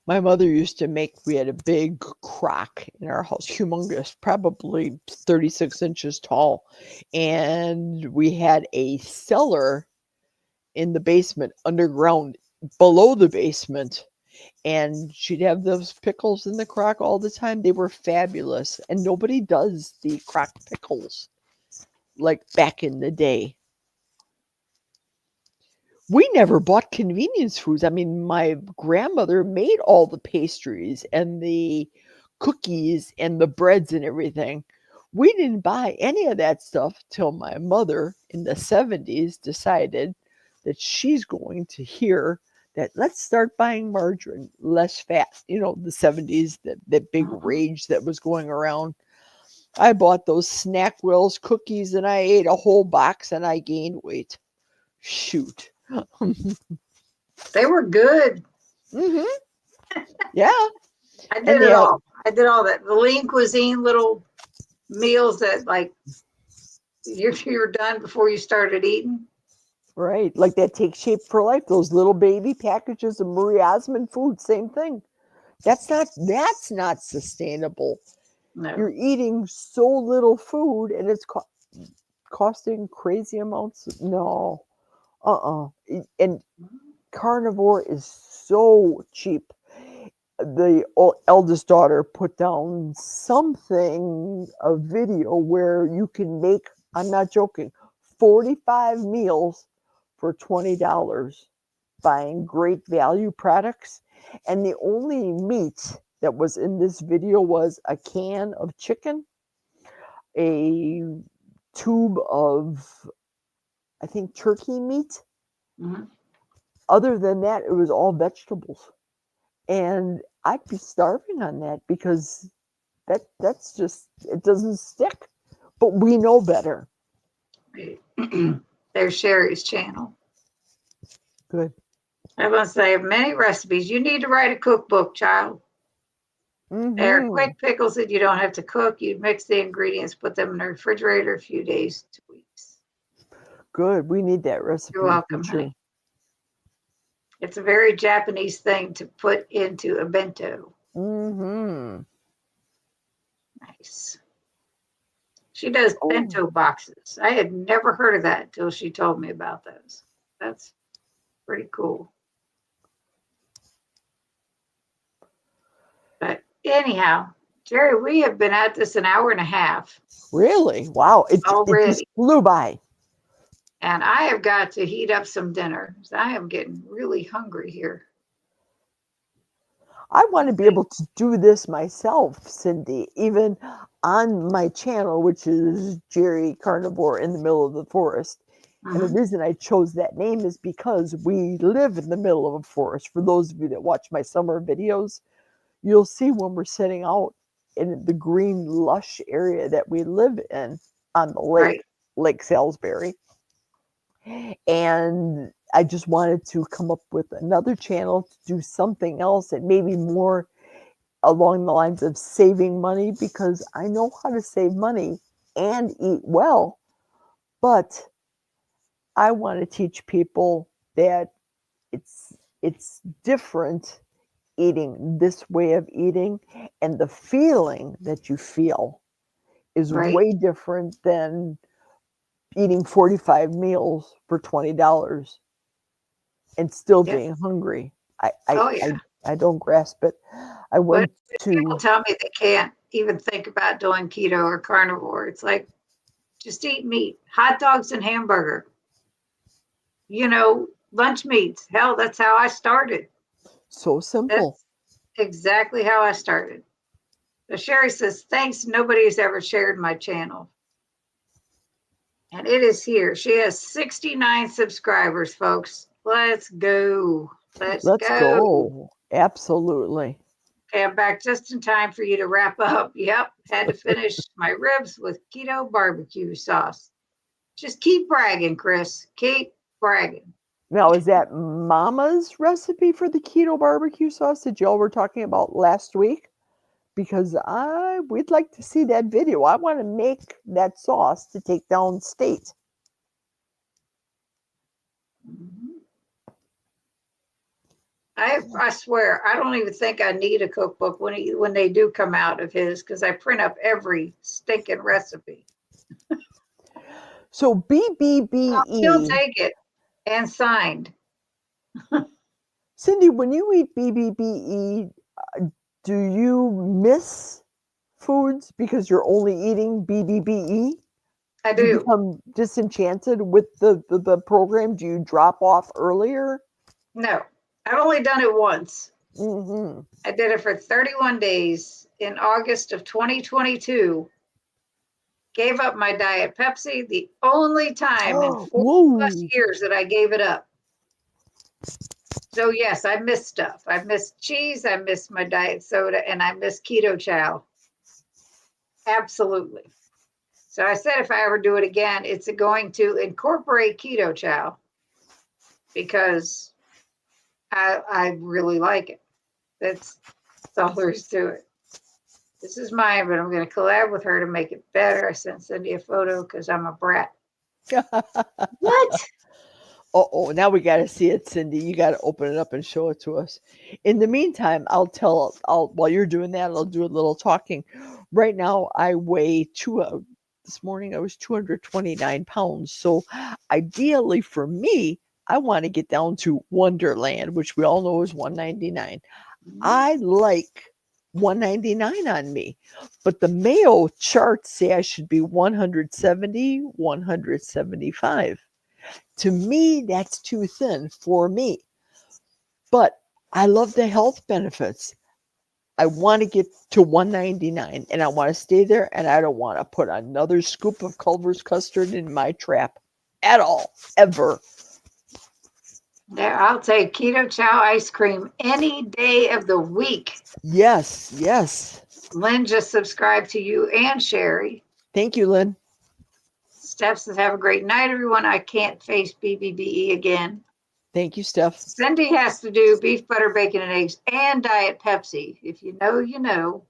My mother used to make, we had a big crock in our house, humongous, probably 36 inches tall. And we had a cellar in the basement, underground, below the basement. And she'd have those pickles in the crock all the time. They were fabulous. And nobody does the crock pickles like back in the day. We never bought convenience foods. I mean, my grandmother made all the pastries and the cookies and the breads and everything. We didn't buy any of that stuff till my mother in the 70s decided that she's going to hear that let's start buying margarine, less fat. You know, the 70s, that big Mhm. rage that was going around. I bought those Snack Wills cookies and I ate a whole box and I gained weight. Shoot. They were good. Mhm. Yeah, I did and they it had all. I did all that. The lean cuisine little meals that like you're done before you started eating. right, like that Take Shape for Life, those little baby packages of Marie Osmond food, same thing. That's not sustainable. No. You're eating so little food and it's costing crazy amounts. No. Uh-uh. And carnivore is so cheap. The eldest daughter put down something, a video where you can make, I'm not joking, 45 meals for $20 buying great value products. And the only meat that was in this video was a can of chicken, a tube of, I think, turkey meat. Mhm. Other than that, it was all vegetables. And I'd be starving on that because that's just, it doesn't stick. But we know better. Right. There's Sherry's channel. Good. I must say, many recipes. You need to write a cookbook, child. They are Mm-hmm. quick pickles that you don't have to cook. You mix the ingredients, put them in the refrigerator a few days to weeks. Good. We need that You're recipe for welcome, sure. honey. It's a very Japanese thing to put into a bento. Mm-hmm. Nice. She does Oh, bento boxes. I had never heard of that until she told me about those. That's pretty cool. But anyhow, Jerry, we have been at this an hour and a half really? Wow. It just already. flew by. And I have got to heat up some dinner. I am getting really hungry here. I want to be able to do this myself, Cindy, even on my channel, which is Geri Carnivore in the Middle of the Forest. And the Mhm. reason I chose that name is because we live in the middle of a forest. For those of you that watch my summer videos, you'll see when we're setting out in the green, lush area that we live in on the lake, Right. Lake Salisbury. And I just wanted to come up with another channel to do something else and maybe more along the lines of saving money because I know how to save money and eat well, but I want to teach people that it's different eating this way of eating, and the feeling that you feel is Right. way different than eating 45 meals for $20 and still Yep. being hungry. I I Oh, I, yeah. I don't grasp it. I But went people to tell me they can't even think about doing keto or carnivore. It's like, just eat meat, hot dogs and hamburger, lunch meats. Hell, that's how I started. so simple. That's exactly how I started. So Sherry says, thanks. Nobody has ever shared my channel. And it is here. She has 69 subscribers, folks. Let's go. Let's Let's go. go. Absolutely. Okay, I'm back just in time for you to wrap up. Yep, had to finish my ribs with keto barbecue sauce. Just keep bragging, Chris. Keep bragging. Now, is that Mama's recipe for the keto barbecue sauce that y'all were talking about last week? Because we'd like to see that video. I want to make that sauce to take down state. Mhm. I swear, I don't even think I need a cookbook when they do come out of his, because I print up every stinking recipe. So I'll still BBBE, take it and signed. Cindy, when you eat BBBE, do you miss foods because you're only eating BBBE? I Do you do. become disenchanted with the program? Do you drop off earlier? No, I've only done it once. Mm-hmm. I did it for 31 days in August of 2022. Gave up my Diet Pepsi, the only time in 4+ Whoa. years that I gave it up. So yes, I miss stuff. I miss cheese, I miss my diet soda, and I miss keto chow. Absolutely. So I said if I ever do it again, it's going to incorporate keto chow because I really like it. That's all there is to it. This is mine, but I'm going to collab with her to make it better. I sent Cindy a photo because I'm a brat. What? Oh, now we got to see it, Cindy. You got to open it up and show it to us. In the meantime, while you're doing that, I'll do a little talking. Right now, I weigh this morning I was 229 pounds. So ideally for me, I want to get down to Wonderland, which we all know is 199. I like 199 on me, but the Mayo charts say I should be 170, 175. To me, that's too thin for me. But I love the health benefits. I want to get to 199 and I want to stay there, and I don't want to put another scoop of Culver's custard in my trap at all, ever. Yeah, I'll take keto chow ice cream any day of the week. Yes, yes. Lynn just subscribed to you and Sherry. Thank you, Lynn. Steph says, have a great night, everyone. I can't face BBBE again. Thank you, Steph. Cindy has to do beef, butter, bacon, and eggs and Diet Pepsi. If you know, you know.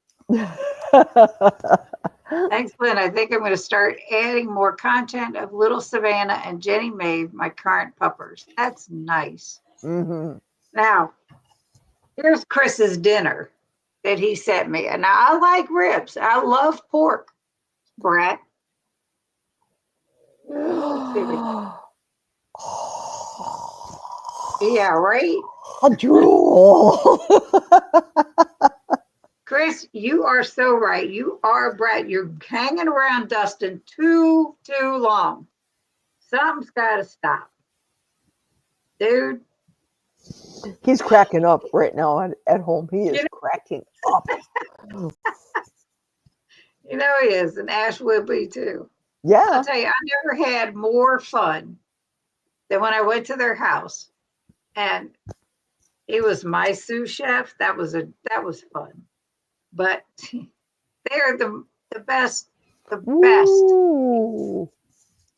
Thanks, Lynn. I think I'm going to start adding more content of Little Savannah and Jenny Mae, my current puppers. That's nice. Mm-hmm. Now, here's Chris's dinner that he sent me. And I like ribs. I love pork, Brett. Yeah, right? Drool. Chris, you are so right. You are Brett. You're hanging around Dustin too long. Something's got to stop. Dude. He's cracking up right now at home. He is cracking up. You know he is, and Ash would be too. Yeah. I'll tell you, I never had more fun than when I went to their house, and he was my sous chef. That was fun. But they're the best, the best. Ooh.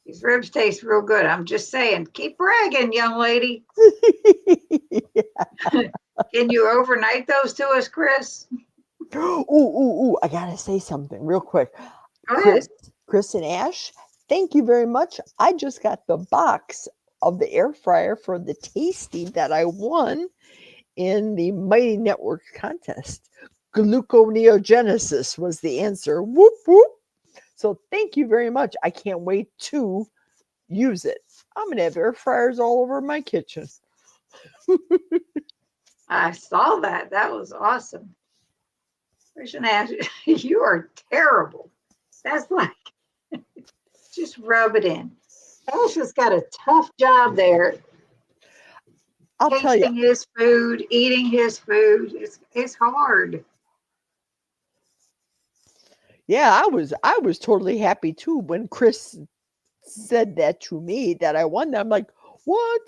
These ribs taste real good. I'm just saying, keep bragging, young lady. Can you overnight those to us, Chris? Ooh. I gotta say something real quick. Go ahead. Chris and Ash, thank you very much. I just got the box of the air fryer for the tasty that I won in the Mighty Network contest. Gluconeogenesis was the answer. Whoop, whoop. So thank you very much. I can't wait to use it. I'm going to have air fryers all over my kitchen. I saw that. That was awesome. Chris and Ash, you are terrible. That's like, just rub it in. Ash has got a tough job there. I'll tell you. Tasting his food, eating his food. It's hard. Yeah, I was totally happy too when Chris said that to me that I won. I'm like, what?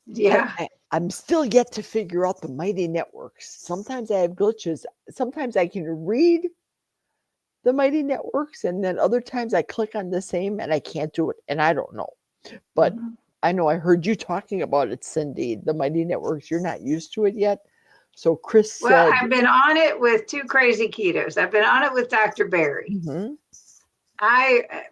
Yeah. I'm still yet to figure out the mighty networks. Sometimes I have glitches. Sometimes I can read the mighty networks, and then other times I click on the same and I can't do it, and I don't know. But Mhm. I know I heard you talking about it, Cindy, the mighty networks. You're not used to it yet. So Chris Well, said, I've been on it with two crazy ketos. I've been on it with Dr. Barry. mhm, I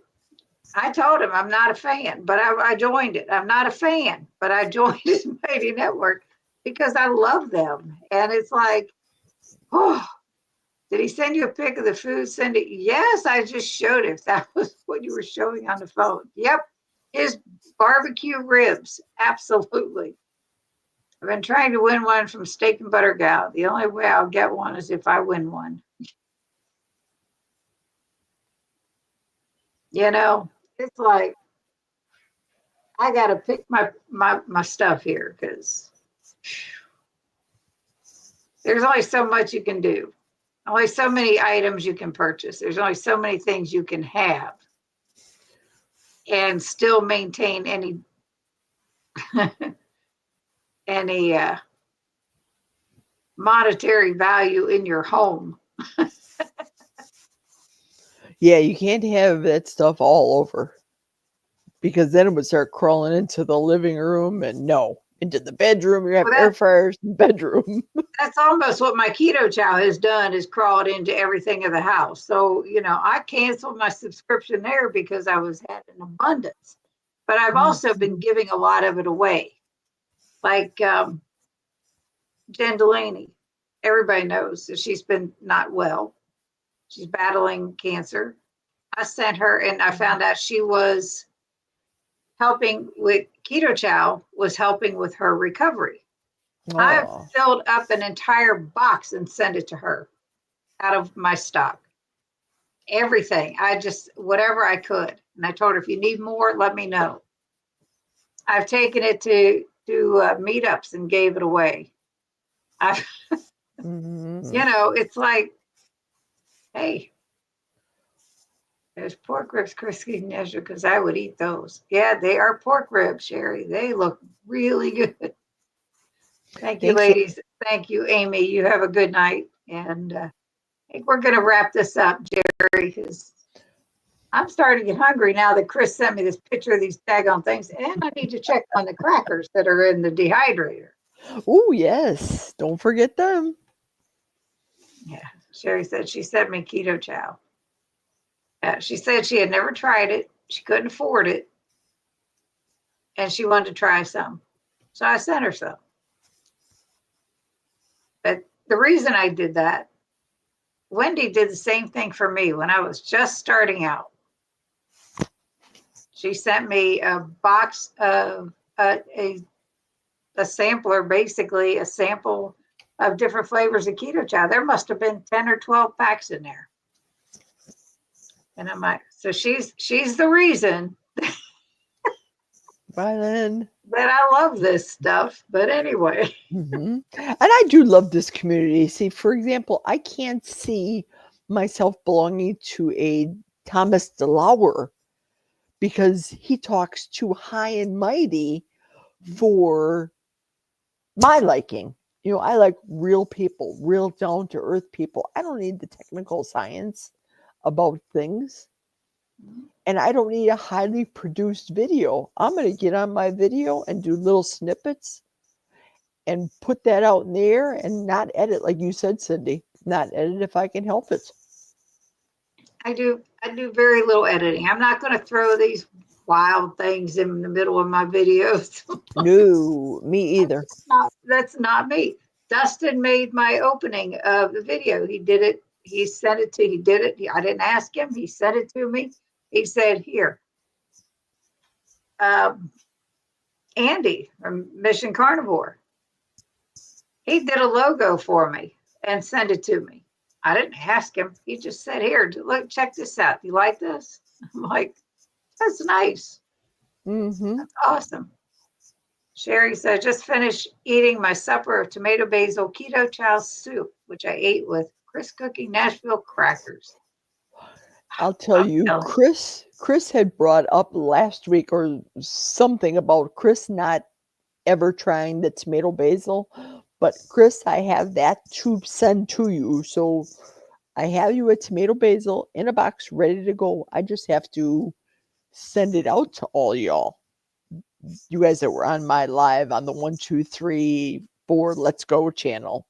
I told him I'm not a fan, but I joined it. I'm not a fan, but I joined his Mighty Network because I love them. And it's like, oh, did he send you a pic of the food? Send it. Yes, I just showed it. That was what you were showing on the phone. Yep. His barbecue ribs. Absolutely. I've been trying to win one from Steak and Butter Gal. The only way I'll get one is if I win one. You know, it's like I gotta pick my stuff here because there's only so much you can do. Only so many items you can purchase. There's only so many things you can have and still maintain any monetary value in your home. yeah, you can't have that stuff all over because then it would start crawling into the living room and no, into the bedroom. You have Well, air fryers in the bedroom. that's almost what my keto chow has done is crawled into everything in the house. So, I canceled my subscription there because I was had an abundance. But I've also been giving a lot of it away. Like Jen Delaney. Everybody knows that she's been not well. She's battling cancer. I sent her and I found out she was helping with keto chow was helping with her recovery. I Oh, filled up an entire box and sent it to her out of my stock. Everything. I just whatever I could. And I told her if you need more, let me know. I've taken it to meetups and gave it away. I, mhm. it's like, hey, there's pork ribs, Christine Nesher, because I would eat those. Yeah, they are pork ribs, Sherry. They look really good. Thank you, Thanks. ladies. Thank you, Amy. You have a good night. And I think we're going to wrap this up, Jerry, because I'm starting to get hungry now that Chris sent me this picture of these daggone things. And I need to check on the crackers that are in the dehydrator. Oh, yes. Don't forget them. Yeah. Sherry said she sent me keto chow. She said she had never tried it. She couldn't afford it. And she wanted to try some. So I sent her some. But the reason I did that, Wendy did the same thing for me when I was just starting out. She sent me a box of a sampler, basically a sample of different flavors of keto chow. There must have been 10 or 12 packs in there. And I'm like, so she's the reason Bye then. that I love this stuff. But anyway, And I do love this community. See, for example, I can't see myself belonging to a Thomas DeLauer because he talks too high and mighty for my liking. I like real people, real down to earth people. I don't need the technical science about things. And I don't need a highly produced video. I'm going to get on my video and do little snippets and put that out in the air and not edit, like you said, Cindy. Not edit if I can help it. I do very little editing. I'm not going to throw these wild things in the middle of my videos. No, me either. That's not me. Dustin made my opening of the video. He did it. He did it. I didn't ask him. He sent it to me. He said, here, um, Andy from Mission Carnivore. He did a logo for me and sent it to me. I didn't ask him. He just said, here, look, check this out. You like this? I'm like, that's nice. Mm-hmm. That's awesome. Sherry said, just finished eating my supper of tomato basil keto chow soup, which I ate with Chris cooking Nashville crackers. I'll tell I'm you, telling Chris had brought up last week or something about Chris not ever trying the tomato basil. But Chris, I have that to send to you. So I have you a tomato basil in a box ready to go. I just have to send it out to all y'all. You guys that were on my live on the 1, 2, 3, 4 Let's Go channel.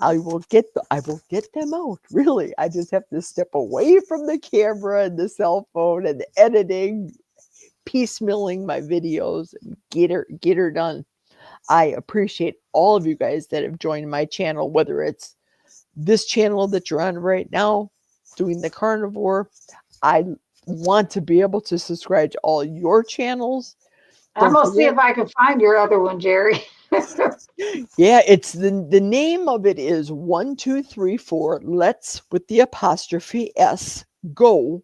I will get them out. Really. I just have to step away from the camera and the cell phone and the editing, piecemealing my videos and get her done. I appreciate all of you guys that have joined my channel, whether it's this channel that you're on right now, doing the carnivore. I want to be able to subscribe to all your channels. I'm Don't gonna see forget. if I can find your other one, Geri. Yeah, it's the name of it is 1, 2, 3, 4 Let's with the apostrophe S Go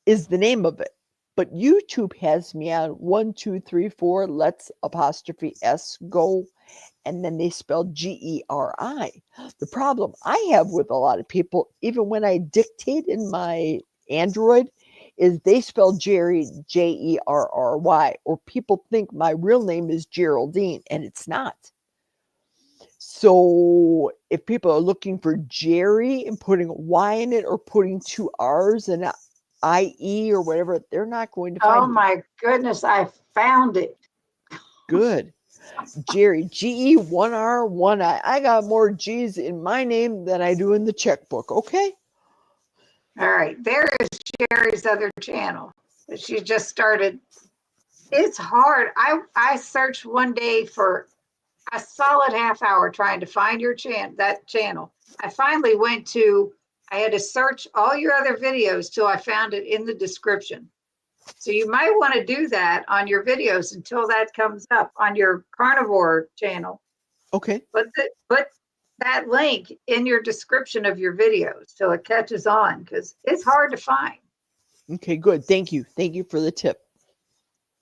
is the name of it. But YouTube has me on 1, 2, 3, 4 Let's apostrophe S Go, and then they spell Geri. The problem I have with a lot of people, even when I dictate in my Android, is they spell Geri Jerry, or people think my real name is Geraldine, and it's not. So if people are looking for Geri and putting a Y in it or putting 2 R's and a IE or whatever, they're not going to Oh find me. my goodness, I found it. Good. Geri, GE, 1 R, 1 I. I got more G's in my name than I do in the checkbook, okay? All right, there is Geri's other channel that she just started. It's hard. I searched one day for a solid half hour trying to find your that channel. I finally went to, I had to search all your other videos till I found it in the description. So you might want to do that on your videos until that comes up on your carnivore channel. Okay. Put that link in your description of your videos so it catches on, because it's hard to find. Okay, good. Thank you. Thank you for the tip.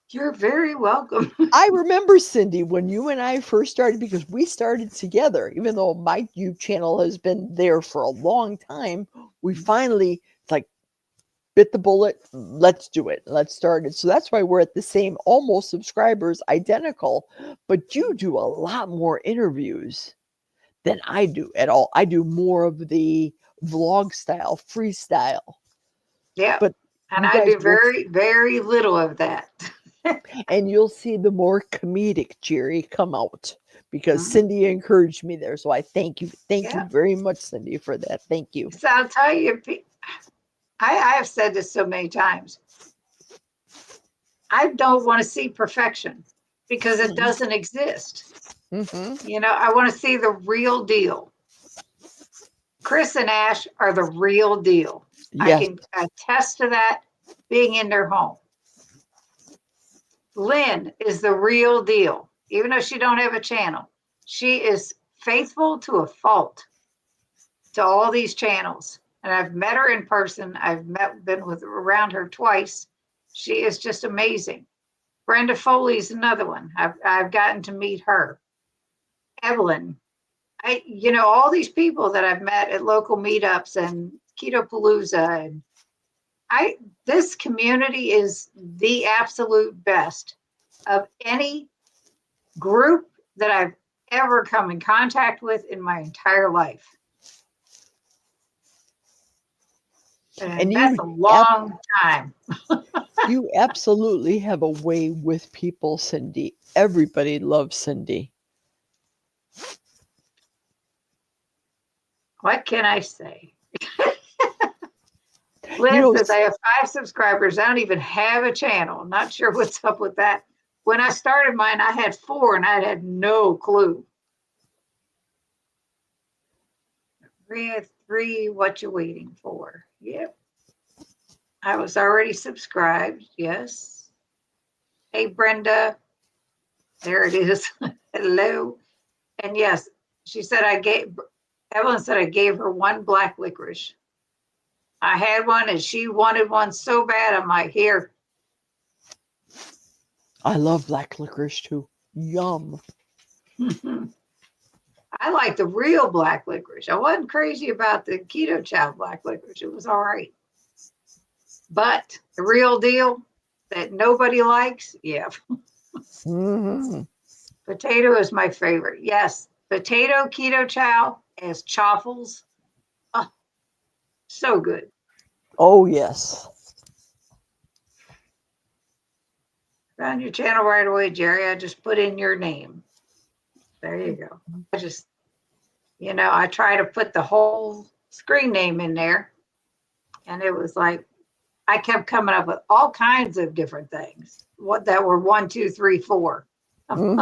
You're very welcome. I remember, Cindy, when you and I first started, because we started together, even though my YouTube channel has been there for a long time, we finally like bit the bullet. Let's do it. Let's start it. So that's why we're at the same almost subscribers, identical, but you do a lot more interviews than I do at all. I do more of the vlog style, freestyle. Yeah. But And you I guys do will, very, very little of that. and you'll see the more comedic Geri come out because Mhm. Cindy encouraged me there. So I thank you. Thank you Yeah. very much, Cindy, for that. Thank you. So I'll tell you, I have said this so many times. I don't want to see perfection because it doesn't exist. Mm-hmm. You know, I want to see the real deal. Chris and Ash are the real deal. I Yes. can attest to that being in their home. Lynn is the real deal. Even though she don't have a channel, she is faithful to a fault to all these channels. And I've met her in person. Been with around her twice. She is just amazing. Brenda Foley's another one. I've gotten to meet her. Evelyn, all these people that I've met at local meetups and Keto Palooza, and this community is the absolute best of any group that I've ever come in contact with in my entire life. And that's a long time. You absolutely have a way with people, Cindy. Everybody loves Cindy. What can I say? Lynn says, I have 5 subscribers. I don't even have a channel. I'm not sure what's up with that. When I started mine, I had 4 and I had no clue. 3, what you waiting for? Yep. I was already subscribed. Yes. Hey, Brenda. There it is. Hello. And yes, she said Evelyn said I gave her 1 black licorice. I had one and she wanted one so bad. I'm like, here. I love black licorice too. Yum. I like the real black licorice. I wasn't crazy about the keto chow black licorice. It was all right. But the real deal that nobody likes, yeah. Mm-hmm. Potato is my favorite. Yes, potato keto chow as chaffles. Oh, so good. Oh, yes. Found your channel right away, Jerry. I just put in your name. There you go. I just, I try to put the whole screen name in there. And it was like, I kept coming up with all kinds of different things. What that were 1, 2, 3, 4. Hmm.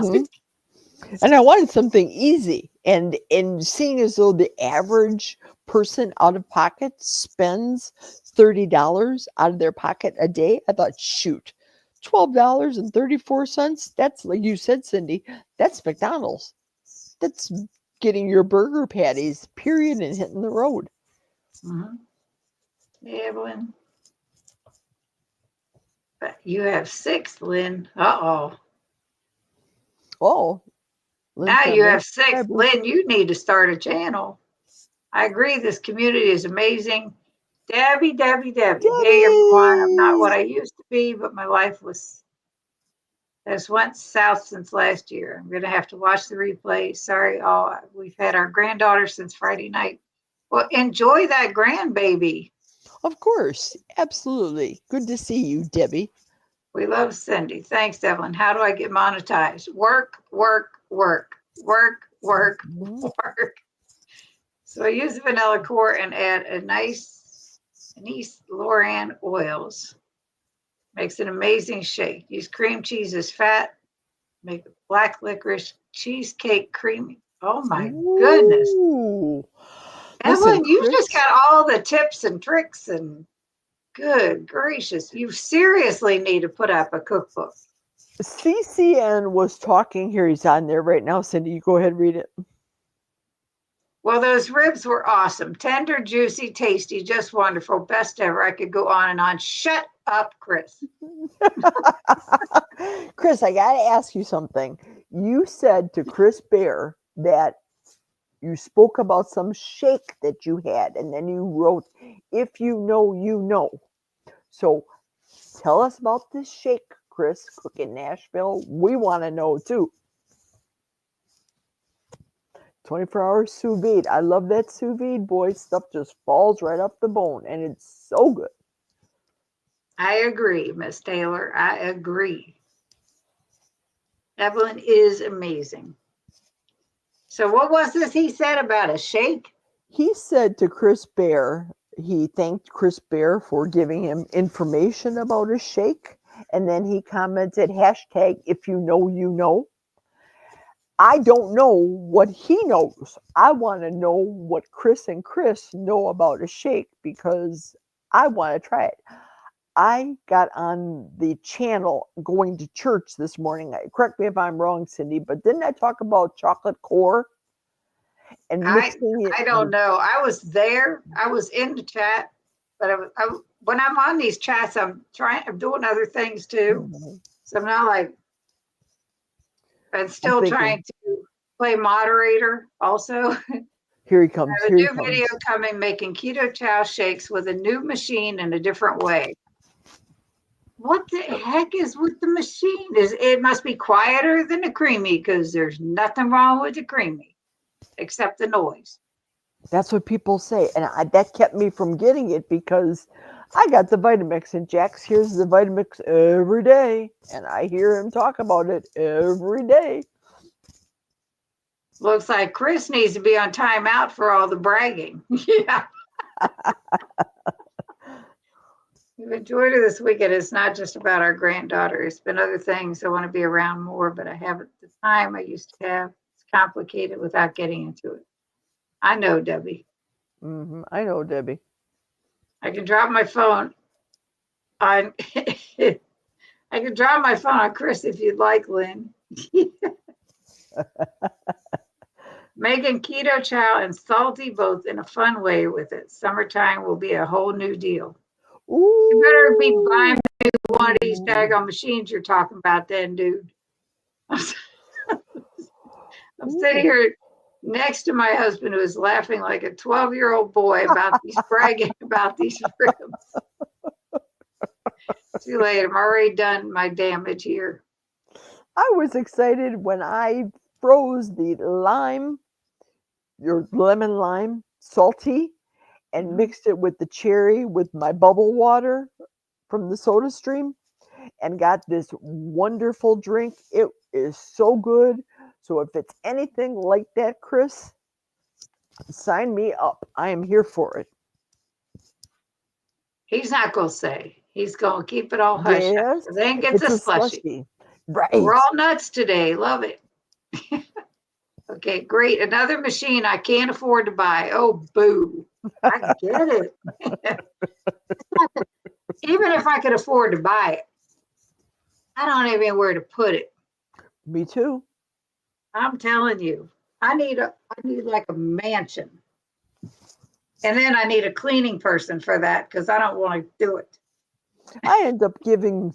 And I wanted something easy. And seeing as though the average person out of pocket spends $30 out of their pocket a day, I thought, shoot, $12.34. That's like you said, Cindy, that's McDonald's. That's getting your burger patties, period, and hitting the road. Mm-hmm. Evelyn. But you have 6, Lynn. Uh-oh. Oh, Lynn Now said you Lynn have 6. subscribers. Lynn, you need to start a channel. I agree. This community is amazing. Debbie. Hey, everyone. I'm not Debbie! what I used to be, but my life has went south since last year. I'm going to have to watch the replay. Sorry, all. We've had our granddaughter since Friday night. Well, enjoy that grandbaby. Of course, absolutely. Good to see you, Debbie. We love Cindy. Thanks, Evelyn. How do I get monetized? Work. So I use vanilla core and add a nice anise Loran oils. Makes an amazing shake. Use cream cheese as fat. Make black licorice cheesecake creamy. Oh my goodness. Ooh. Listen, Evelyn, you've just Chris, got all the tips and tricks and good gracious. You seriously need to put up a cookbook. CCN was talking here. He's on there right now. Cindy, you go ahead and read it. Well, those ribs were awesome. Tender, juicy, tasty, just wonderful. Best ever. I could go on and on. Shut up, Chris. Chris, I got to ask you something. You said to Chris Bear that you spoke about some shake that you had, and then you wrote, if you know, you know. So tell us about this shake, Chris, cook in Nashville. We want to know too. 24-hour sous vide. I love that sous vide, boy. Stuff just falls right off the bone, and it's so good. I agree, Miss Taylor. I agree. Evelyn is amazing. So what was this he said about a shake? He said to Chris Bear, he thanked Chris Bear for giving him information about a shake, and then he commented, hashtag if you know, you know. I don't know what he knows. I want to know what Chris and Chris know about a shake because I want to try it. I got on the channel going to church this morning. Correct me if I'm wrong, Cindy, but didn't I talk about chocolate core and mixing it? I don't know. I was there. I was in the chat, but when I'm on these chats, I'm doing other things too. Mhm. So I'm not like, I'm I'm still thinking, trying to play moderator also. here he I comes. have a Here he new video comes. coming making keto chow shakes with a new machine in a different way. What the heck is with the machine? It must be quieter than the creamy because there's nothing wrong with the creamy except the noise. That's what people say, and that kept me from getting it because I got the Vitamix, and Jax hears the Vitamix every day, and I hear him talk about it every day. Looks like Chris needs to be on timeout for all the bragging. Yeah. We've enjoyed it this weekend. It's not just about our granddaughter. It's been other things. I want to be around more, but I haven't the time I used to have. It's complicated without getting into it. I know, Debbie. I know, Debbie. I can drop my phone on I can drop my phone on Chris if you'd like, Lynn. Making keto chow and salty both in a fun way with it. Summertime will be a whole new deal. Ooh. You better be buying one of these daggone machines you're talking about then, dude. I'm sitting here next to my husband who is laughing like a 12-year-old boy about these bragging about these ribs. Too late. I'm already done my damage here. I was excited when I froze the lime, your lemon lime, salty, and Mhm. mixed it with the cherry with my bubble water from the soda stream and got this wonderful drink. It is so good. So if it's anything like that, Chris, sign me up. I am here for it. He's not going to say. He's going to keep it all hush hush. Yes, Then gets it's a a slushy. slushy. We're Right. all nuts today. Love it. Okay, great. Another machine I can't afford to buy. Oh, boo. I get it. Even if I could afford to buy it, I don't even know where to put it. Me too. I'm telling you, I need like a mansion. And then I need a cleaning person for that because I don't want to do it. I end up giving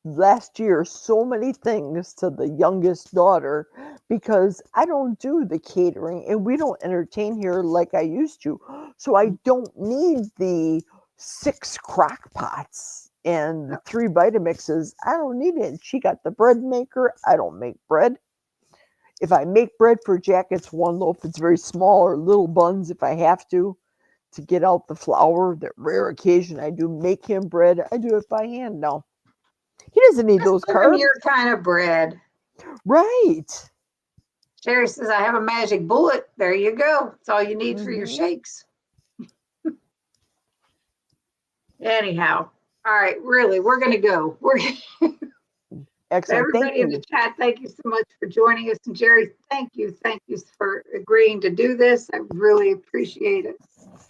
last year so many things to the youngest daughter because I don't do the catering and we don't entertain here like I used to. So I don't need the 6 crock pots and the 3 Vitamixes. I don't need it. She got the bread maker. I don't make bread. If I make bread for Jack, it's one loaf. It's very small or little buns if I have to get out the flour. That rare occasion I do make him bread. I do it by hand now. He doesn't need Just those give them carbs. your kind of bread. Right. Sherry says, I have a magic bullet. There you go. It's all you need for your Hmm. shakes. Anyhow, all right, really, we're going to go. Excellent. Thank Everybody in the you. chat, thank you so much for joining us. And Jerry, thank you for agreeing to do this. I really appreciate it.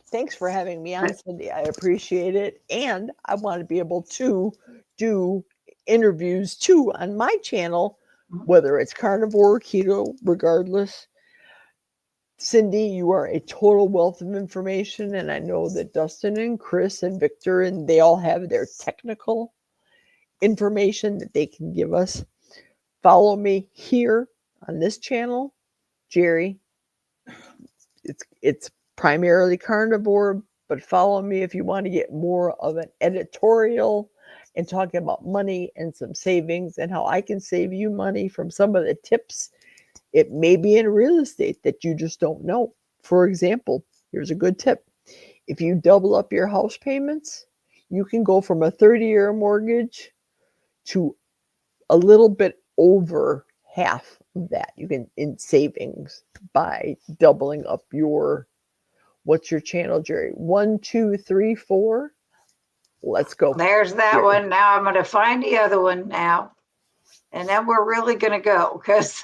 Thanks for having me on, But Cindy. I appreciate it. And I want to be able to do interviews too on my channel, whether it's carnivore, keto, regardless. Cindy, you are a total wealth of information. And I know that Dustin and Chris and Victor, and they all have their technical information that they can give us. Follow me here on this channel, Geri. It's primarily carnivore, but follow me if you want to get more of an editorial and talking about money and some savings and how I can save you money from some of the tips. It may be in real estate that you just don't know. For example, here's a good tip. If you double up your house payments, you can go from a 30-year mortgage to a little bit over half of that. You can in savings by doubling up your what's your channel, Geri? 1, 2, 3, 4. Let's go, there's that Geri. one. Now I'm going to find the other one now. And then we're really going to go because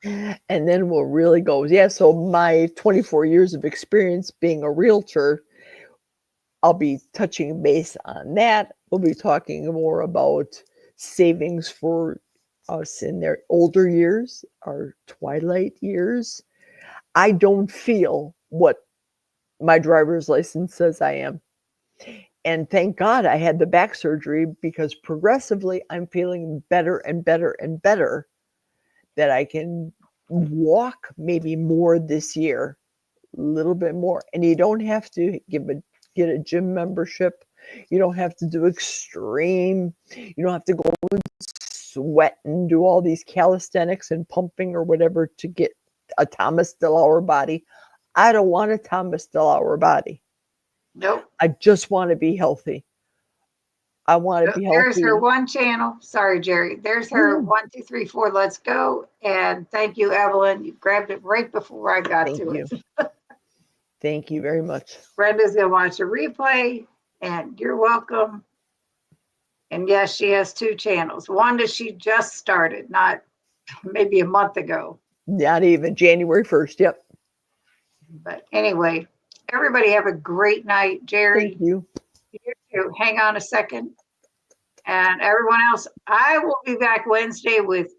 And then we'll really go. Yeah, so my 24 years of experience being a realtor, I'll be touching base on that. We'll be talking more about savings for us in their older years, our twilight years. I don't feel what my driver's license says I am. And thank God I had the back surgery because progressively I'm feeling better and better and better that I can walk maybe more this year, a little bit more. And you don't have to get a gym membership. You don't have to do extreme. You don't have to go and sweat and do all these calisthenics and pumping or whatever to get a Thomas DeLauer body. I don't want a Thomas DeLauer body. nope. I just want to be healthy. I want to be There's her healthy. one channel. Sorry, Jerry. There's her Mhm. 1, 2, 3, 4. Let's go. And thank you, Evelyn. You grabbed it right before I got Thank to you. it. Thank you very much. Brenda's going to watch a replay, and you're welcome. And yes, she has 2 channels. One that she just started, not maybe a month ago. Not even January 1st. Yep. But anyway, everybody have a great night. Thank Jerry, you. you too. Hang on a second. And everyone else, I will be back Wednesday with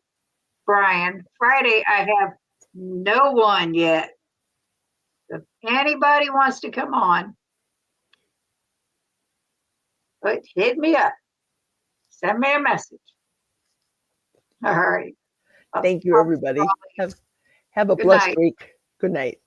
Brian. Friday, I have no one yet. If anybody wants to come on, but hit me up. Send me a message. All right. Thank you, everybody. Have a Good blessed night. week. Good night.